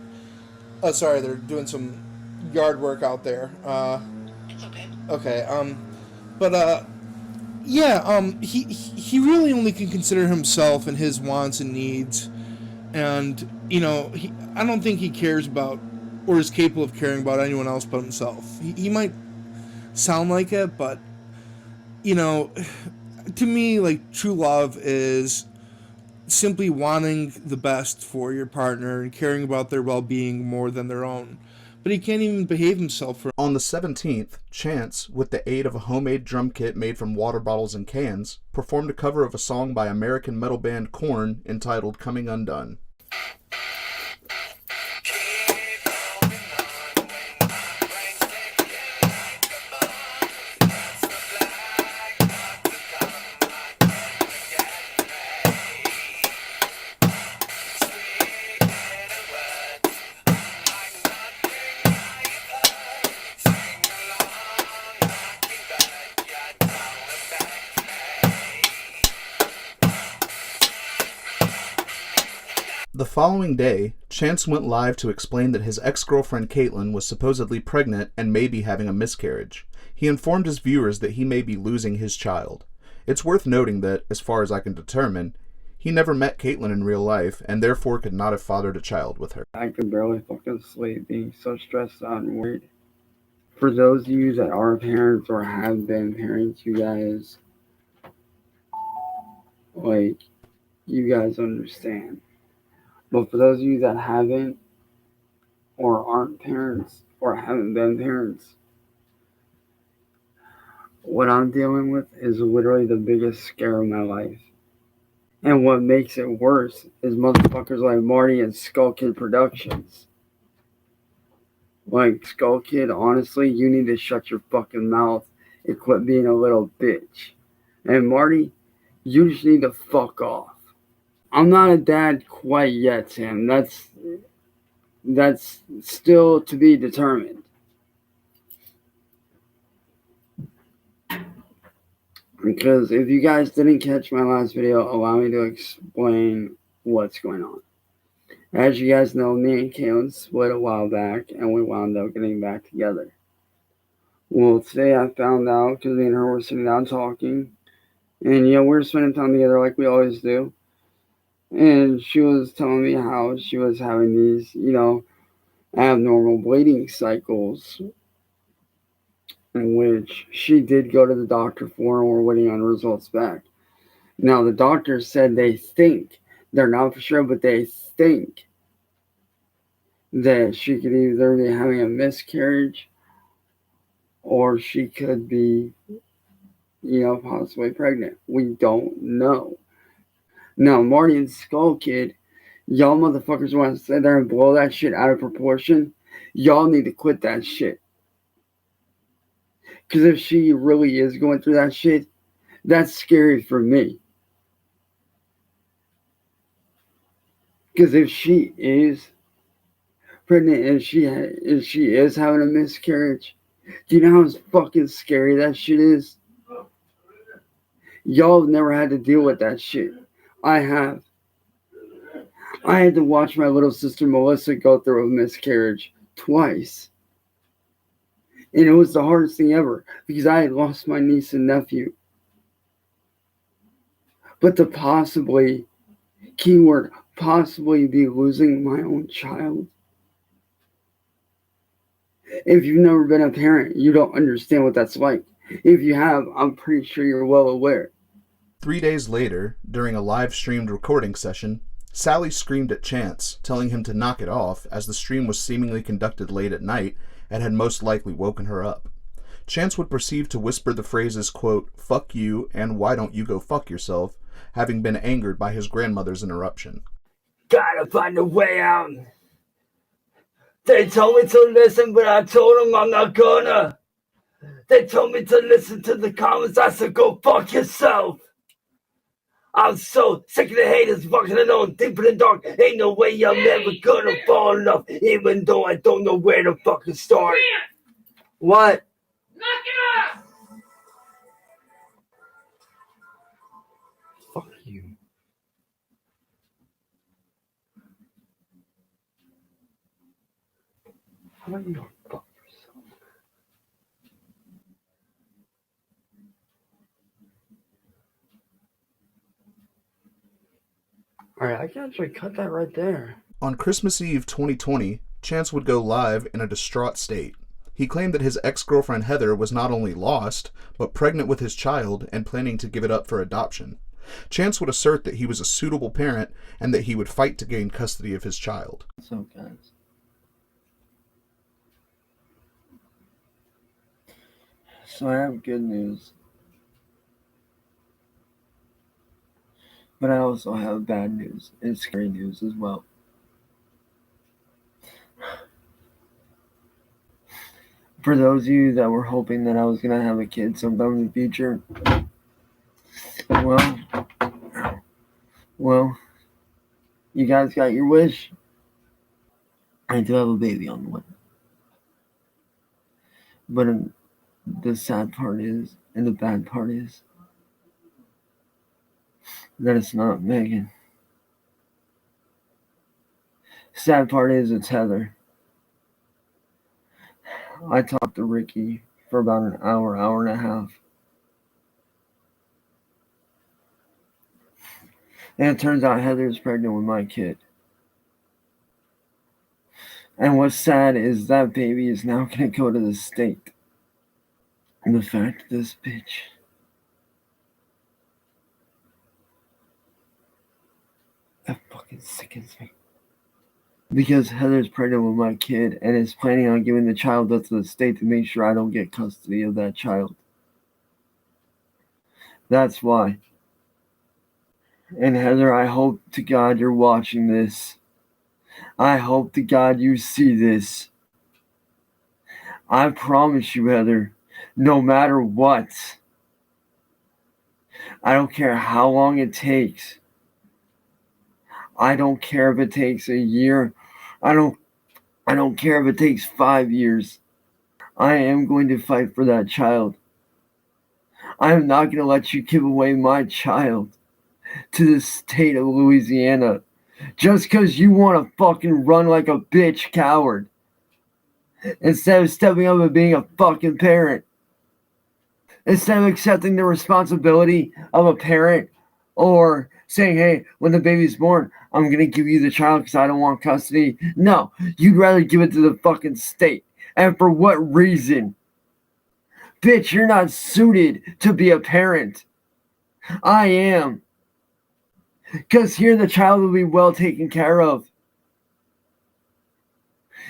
oh, sorry, they're doing some yard work out there. It's okay. Okay, but yeah, he really only can consider himself and his wants and needs, and I don't think he cares about or is capable of caring about anyone else but himself. He might sound like it, but you know, to me, like true love is simply wanting the best for your partner and caring about their well-being more than their own. But he can't even behave himself for. On the 17th, Chance, with the aid of a homemade drum kit made from water bottles and cans, performed a cover of a song by American metal band Korn entitled Coming Undone. The following day, Chance went live to explain that his ex-girlfriend Caitlin was supposedly pregnant and may be having a miscarriage. He informed his viewers that he may be losing his child. It's worth noting that, as far as I can determine, he never met Caitlin in real life and therefore could not have fathered a child with her. I could barely fucking sleep, being so stressed out and worried. For those of you that are parents or have been parents, you guys, like, you guys understand. But for those of you that haven't, or aren't parents, or haven't been parents, what I'm dealing with is literally the biggest scare of my life. And what makes it worse is motherfuckers like Marty and Skull Kid Productions. Like, Skull Kid, honestly, you need to shut your fucking mouth and quit being a little bitch. And Marty, you just need to fuck off. I'm not a dad quite yet, Tim. That's still to be determined. Because if you guys didn't catch my last video, allow me to explain what's going on. As you guys know, me and Kaylin split a while back, and we wound up getting back together. Well, today I found out, because me and her were sitting down talking, and we were spending time together like we always do. And she was telling me how she was having these, abnormal bleeding cycles, in which she did go to the doctor for, and we're waiting on results back. Now, the doctor said they think, they're not for sure, but they think that she could either be having a miscarriage or she could be, possibly pregnant. We don't know. Now, Marty and Skull Kid, y'all motherfuckers want to sit there and blow that shit out of proportion. Y'all need to quit that shit. Because if she really is going through that shit, that's scary for me. Because if she is pregnant and she is having a miscarriage, do you know how fucking scary that shit is? Y'all have never had to deal with that shit. I have. I had to watch my little sister Melissa go through a miscarriage twice. And it was the hardest thing ever because I had lost my niece and nephew. But to possibly, keyword, possibly be losing my own child. If you've never been a parent, you don't understand what that's like. If you have, I'm pretty sure you're well aware. 3 days later, during a live-streamed recording session, Sally screamed at Chance, telling him to knock it off as the stream was seemingly conducted late at night and had most likely woken her up. Chance would proceed to whisper the phrases, quote, "fuck you" and "why don't you go fuck yourself," having been angered by his grandmother's interruption. Gotta find a way out. They told me to listen, but I told them I'm not gonna. They told me to listen to the comments. I said, go fuck yourself. I'm so sick of the haters fucking it on deep in the dark. Ain't no way I'm ever gonna fall in love, even though I don't know where to fucking start. What? Knock it off! Fuck you. How about you go fuck yourself? Alright, I can actually cut that right there. On Christmas Eve 2020, Chance would go live in a distraught state. He claimed that his ex-girlfriend Heather was not only lost, but pregnant with his child and planning to give it up for adoption. Chance would assert that he was a suitable parent and that he would fight to gain custody of his child. So, guys. So I have good news. But I also have bad news and scary news as well. For those of you that were hoping that I was going to have a kid sometime in the future, well, you guys got your wish. I do have a baby on the way. But the sad part is, and the bad part is, that it's not Megan. Sad part is it's Heather. I talked to Ricky for about an hour, hour and a half. And it turns out Heather's pregnant with my kid. And what's sad is that baby is now going to go to the state. And the fact this bitch that fucking sickens me. Because Heather's pregnant with my kid and is planning on giving the child up to the state to make sure I don't get custody of that child. That's why. And Heather, I hope to God you're watching this. I hope to God you see this. I promise you, Heather, no matter what, I don't care how long it takes. I don't care if it takes a year. I don't care if it takes 5 years. I am going to fight for that child. I am not going to let you give away my child to the state of Louisiana just because you want to fucking run like a bitch coward instead of stepping up and being a fucking parent. Instead of accepting the responsibility of a parent or saying, hey, when the baby's born, I'm going to give you the child because I don't want custody. No, you'd rather give it to the fucking state. And for what reason? Bitch, you're not suited to be a parent. I am. Because here the child will be well taken care of.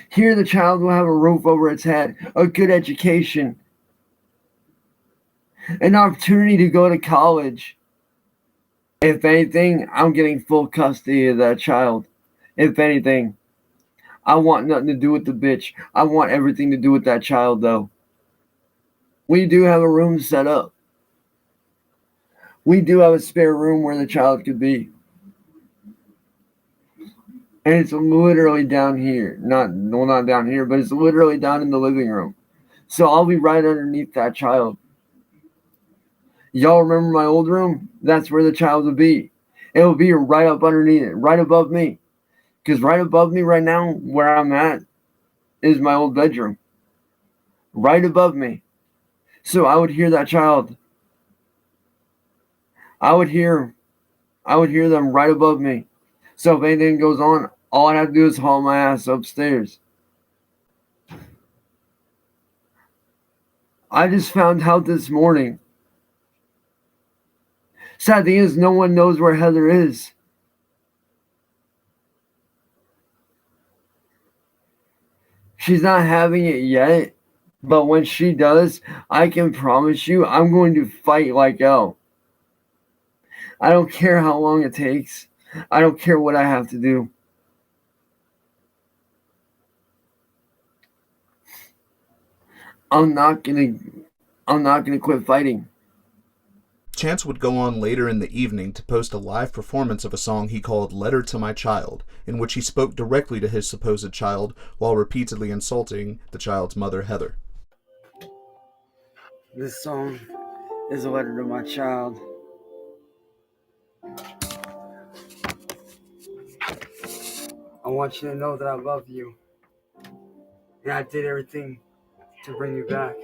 Here the child will have a roof over its head, a good education, an opportunity to go to college. If anything, I'm getting full custody of that child. If anything, I want nothing to do with the bitch. I want everything to do with that child, though. We do have a room set up. We do have a spare room where the child could be. And it's literally down here. Not down here, but it's literally down in the living room. So I'll be right underneath that child. Y'all remember my old room? That's where the child will be. It will be right up underneath it, right above me. Because right above me right now, where I'm at, is my old bedroom. right above me. So I would hear that child. I would hear them right above me. So if anything goes on, all I'd have to do is haul my ass upstairs. I just found out this morning. Sad thing is, no one knows where Heather is. She's not having it yet, but when she does, I can promise you I'm going to fight like hell. I don't care how long it takes. I don't care what I have to do. I'm not gonna quit fighting. Chance would go on later in the evening to post a live performance of a song he called Letter to My Child, in which he spoke directly to his supposed child while repeatedly insulting the child's mother, Heather. This song is a letter to my child. I want you to know that I love you. And I did everything to bring you back.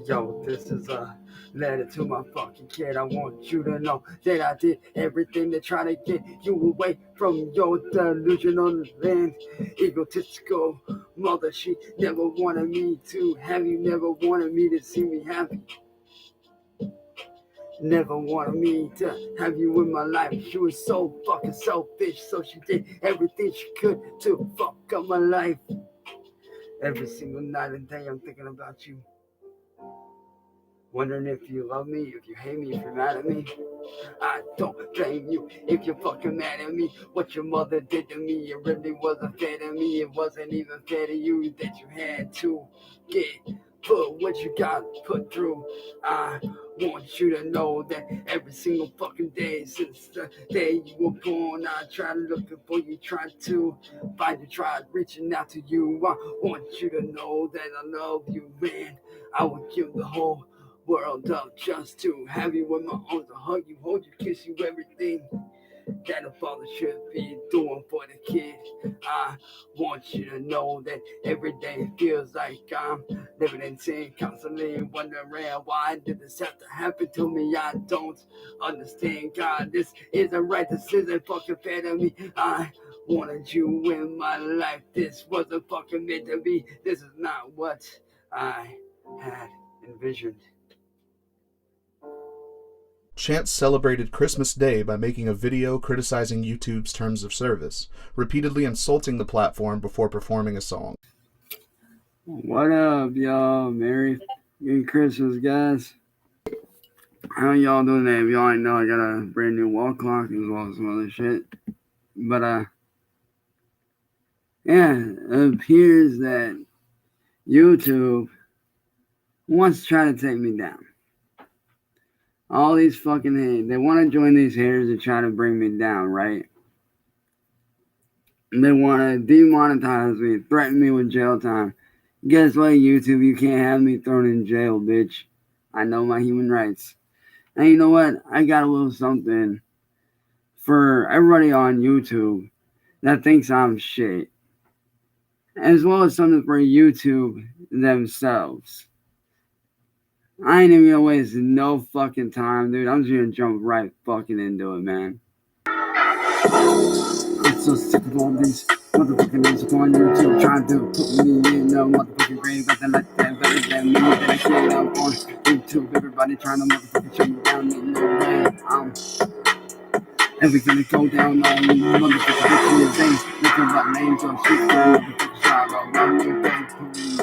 Yo, this is a letter to my fucking kid. I want you to know that I did everything to try to get you away from your delusional land. Egotistical mother, she never wanted me to have you, never wanted me to see me happy. Never wanted me to have you in my life. She was so fucking selfish, so she did everything she could to fuck up my life. Every single night and day I'm thinking about you. Wondering if you love me, if you hate me, if you're mad at me. I don't blame you if you're fucking mad at me. What your mother did to me, it really wasn't fair to me. It wasn't even fair to you that you had to get put what you got put through. I want you to know that every single fucking day since the day you were born, I tried looking for you, tried to find you, tried reaching out to you. I want you to know that I love you, man. I would give the whole world up just to have you in my arms, to hug you, hold you, kiss you, everything that a father should be doing for the kid. I want you to know that every day feels like I'm living in sin, constantly wondering why did this have to happen to me. I don't understand, God, this isn't right, this isn't fucking fair to me. I wanted you in my life, this wasn't fucking meant to be, this is not what I had envisioned. Chance celebrated Christmas Day by making a video criticizing YouTube's terms of service, repeatedly insulting the platform before performing a song. What up, y'all? Merry Christmas, guys. How y'all doing today? If y'all ain't know, I got a brand new wall clock as well as some other shit. But, yeah, it appears that YouTube wants to try to take me down. All these fucking haters, they want to join these haters and try to bring me down, right? And they want to demonetize me, threaten me with jail time. Guess what, YouTube? You can't have me thrown in jail, bitch. I know my human rights. And you know what? I got a little something for everybody on YouTube that thinks I'm shit. As well as something for YouTube themselves. I ain't even gonna waste no fucking time, dude. I'm just gonna jump right fucking into it, man. I'm so sick of all these motherfucking names on YouTube trying to put me in a motherfucking grave, but then like that better than me that I can't up on YouTube. Everybody trying to motherfucking shut me down in no way. Everything that go down on you, motherfucking bitch in the day. Looking about names on shit, motherfucking trying to run me down, put me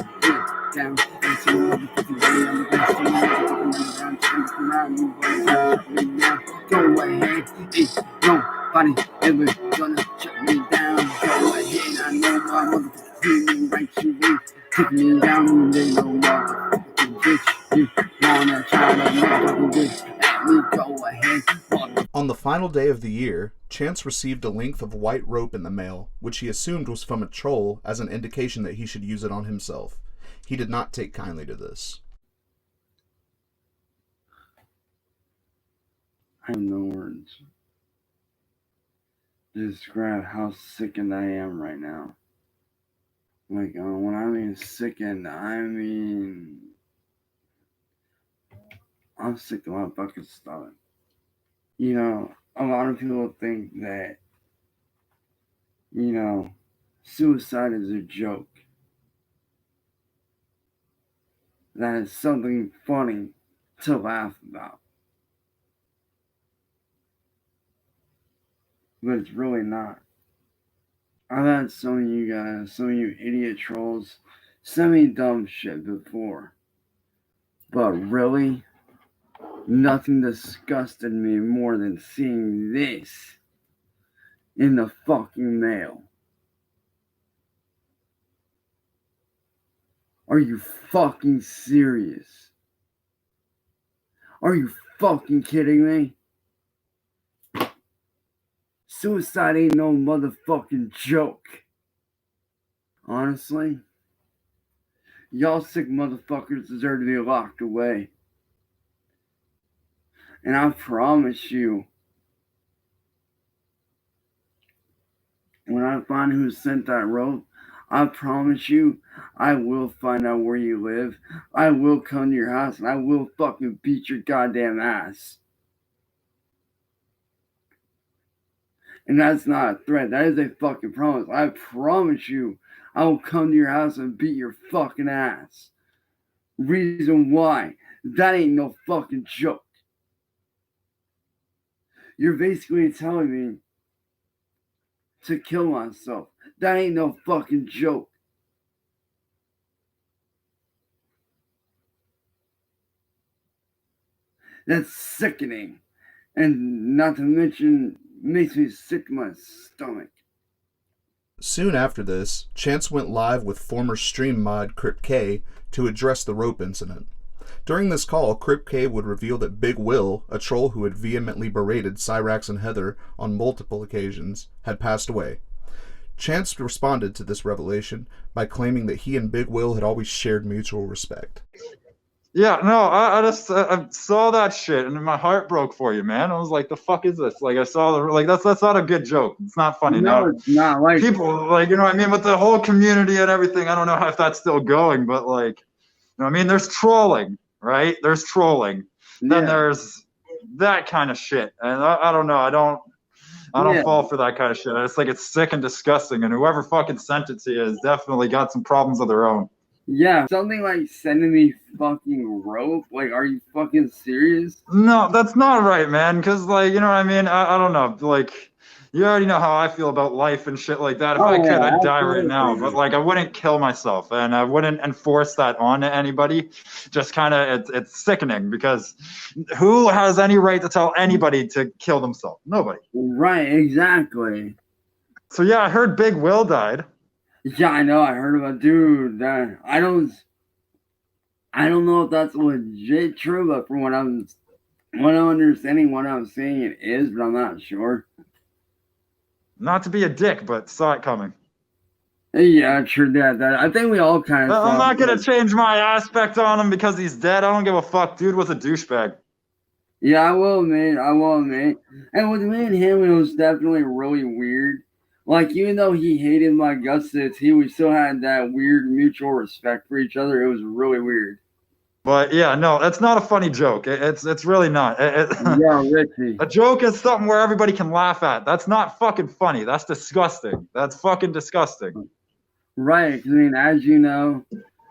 down. Every single motherfucking day, I'm gonna see motherfucking running down, trying around you, boy, trying to shut me down. Go ahead, ain't nobody ever gonna shut me down. Go ahead, I know my motherfucking human rights, you ain't taking me down, you little motherfucking bitch. You wanna try to motherfucking bitch at me, go ahead, motherfucker. On the final day of the year, Chance received a length of white rope in the mail, which he assumed was from a troll as an indication that he should use it on himself. He did not take kindly to this. I have no words to describe how sickened I am right now. Like, when I mean sickened, I mean, I'm sick to my fucking stomach. You know, a lot of people think that, you know, suicide is a joke. That is something funny to laugh about. But it's really not. I've had some of you guys, some of you idiot trolls, send me dumb shit before. But really, nothing disgusted me more than seeing this in the fucking mail. Are you fucking serious? Are you fucking kidding me? Suicide ain't no motherfucking joke. Honestly, y'all sick motherfuckers deserve to be locked away. And I promise you, when I find who sent that rope, I promise you, I will find out where you live. I will come to your house and I will fucking beat your goddamn ass. And that's not a threat. That is a fucking promise. I promise you, I will come to your house and beat your fucking ass. Reason why? That ain't no fucking joke. You're basically telling me to kill myself. That ain't no fucking joke. That's sickening. And not to mention, makes me sick to my stomach. Soon after this, Chance went live with former stream mod Crip K to address the rope incident. During this call, Crip K would reveal that Big Will, a troll who had vehemently berated Cyrax and Heather on multiple occasions, had passed away. Chance responded to this revelation by claiming that he and Big Will had always shared mutual respect. Yeah, no, I just I saw that shit and my heart broke for you, man. I was like, the fuck is this? Like, I saw the like that's not a good joke. It's not funny. No, now it's not. Like, people, like, you know what I mean, with the whole community and everything. I don't know if that's still going, but like, you know what I mean, there's trolling, right? There's trolling. Then there's that kind of shit, and I don't know. I don't fall for that kind of shit. It's like, it's sick and disgusting, and whoever fucking sent it to you has definitely got some problems of their own. Yeah, something like sending me fucking rope? Like, are you fucking serious? No, that's not right, man, because, like, you know what I mean? I don't know. Like, you already know how I feel about life and shit like that. If I could, I'd die right now. But, like, I wouldn't kill myself, and I wouldn't enforce that on anybody. Just kind of, it's sickening, because who has any right to tell anybody to kill themselves? Nobody. Right, exactly. So, yeah, I heard Big Will died. Yeah, I know. I heard about, dude. I don't know if that's legit true, but from what I'm understanding, what I'm seeing, it is, but I'm not sure. Not to be a dick, but saw it coming. Yeah, true that. I think we all kind of. I'm not gonna change my aspect on him because he's dead. I don't give a fuck. Dude was a douchebag. Yeah, I will admit. And with me and him, it was definitely really weird. Like, even though he hated my guts to the T, we still had that weird mutual respect for each other. It was really weird. But yeah, no, that's not a funny joke. It's really not. Yeah, Richie. A joke is something where everybody can laugh at. That's not fucking funny. That's disgusting. That's fucking disgusting. Right. I mean, as you know,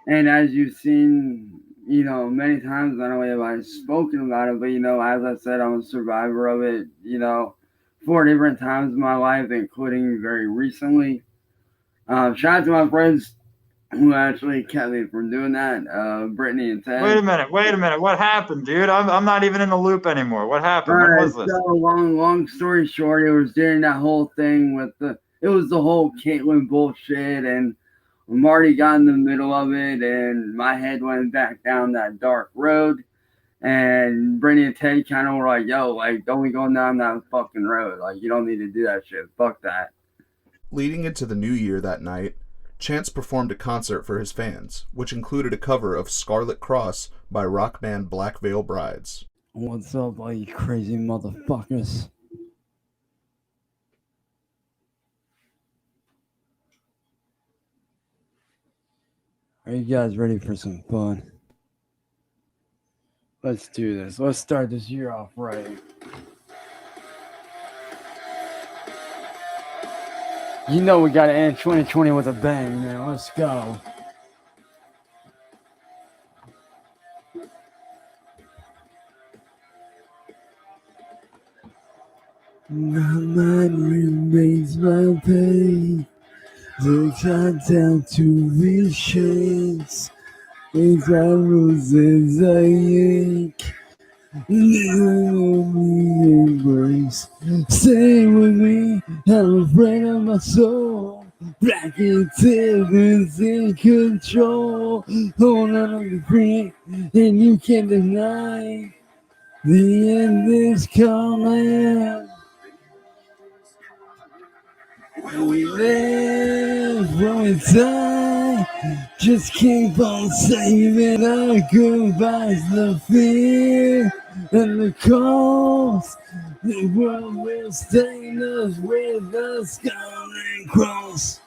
and as you've seen, you know, many times, not only have I spoken about it, but, you know, as I said, I'm a survivor of it, you know, 4 different times in my life, including very recently. Shout out to my friends who actually kept me from doing that, Brittany and Ted. Wait a minute. What happened, dude? I'm not even in the loop anymore. What happened? When was this? So long story short, it was during that whole thing with it was the whole Caitlyn bullshit, and Marty got in the middle of it, and my head went back down that dark road. And Brittany and Ted kind of were like, yo, like, don't be going down that fucking road. Like, you don't need to do that shit. Fuck that. Leading into the new year that night, Chance performed a concert for his fans, which included a cover of Scarlet Cross by rock band Black Veil Brides. What's up, all you crazy motherfuckers? Are you guys ready for some fun? Let's do this. Let's start this year off right. You know we gotta end 2020 with a bang, man. Let's go. My mind remains my pain. The countdown to visions. As I lose as I ache. Only embrace. Stay with me. I'm afraid of my soul. Black is in control. Hold on to the free, and you can't deny. The end is coming. We live when we die. Just keep on saving our goodbyes. The fear and the calls. The world will stain us with a scarlet cross.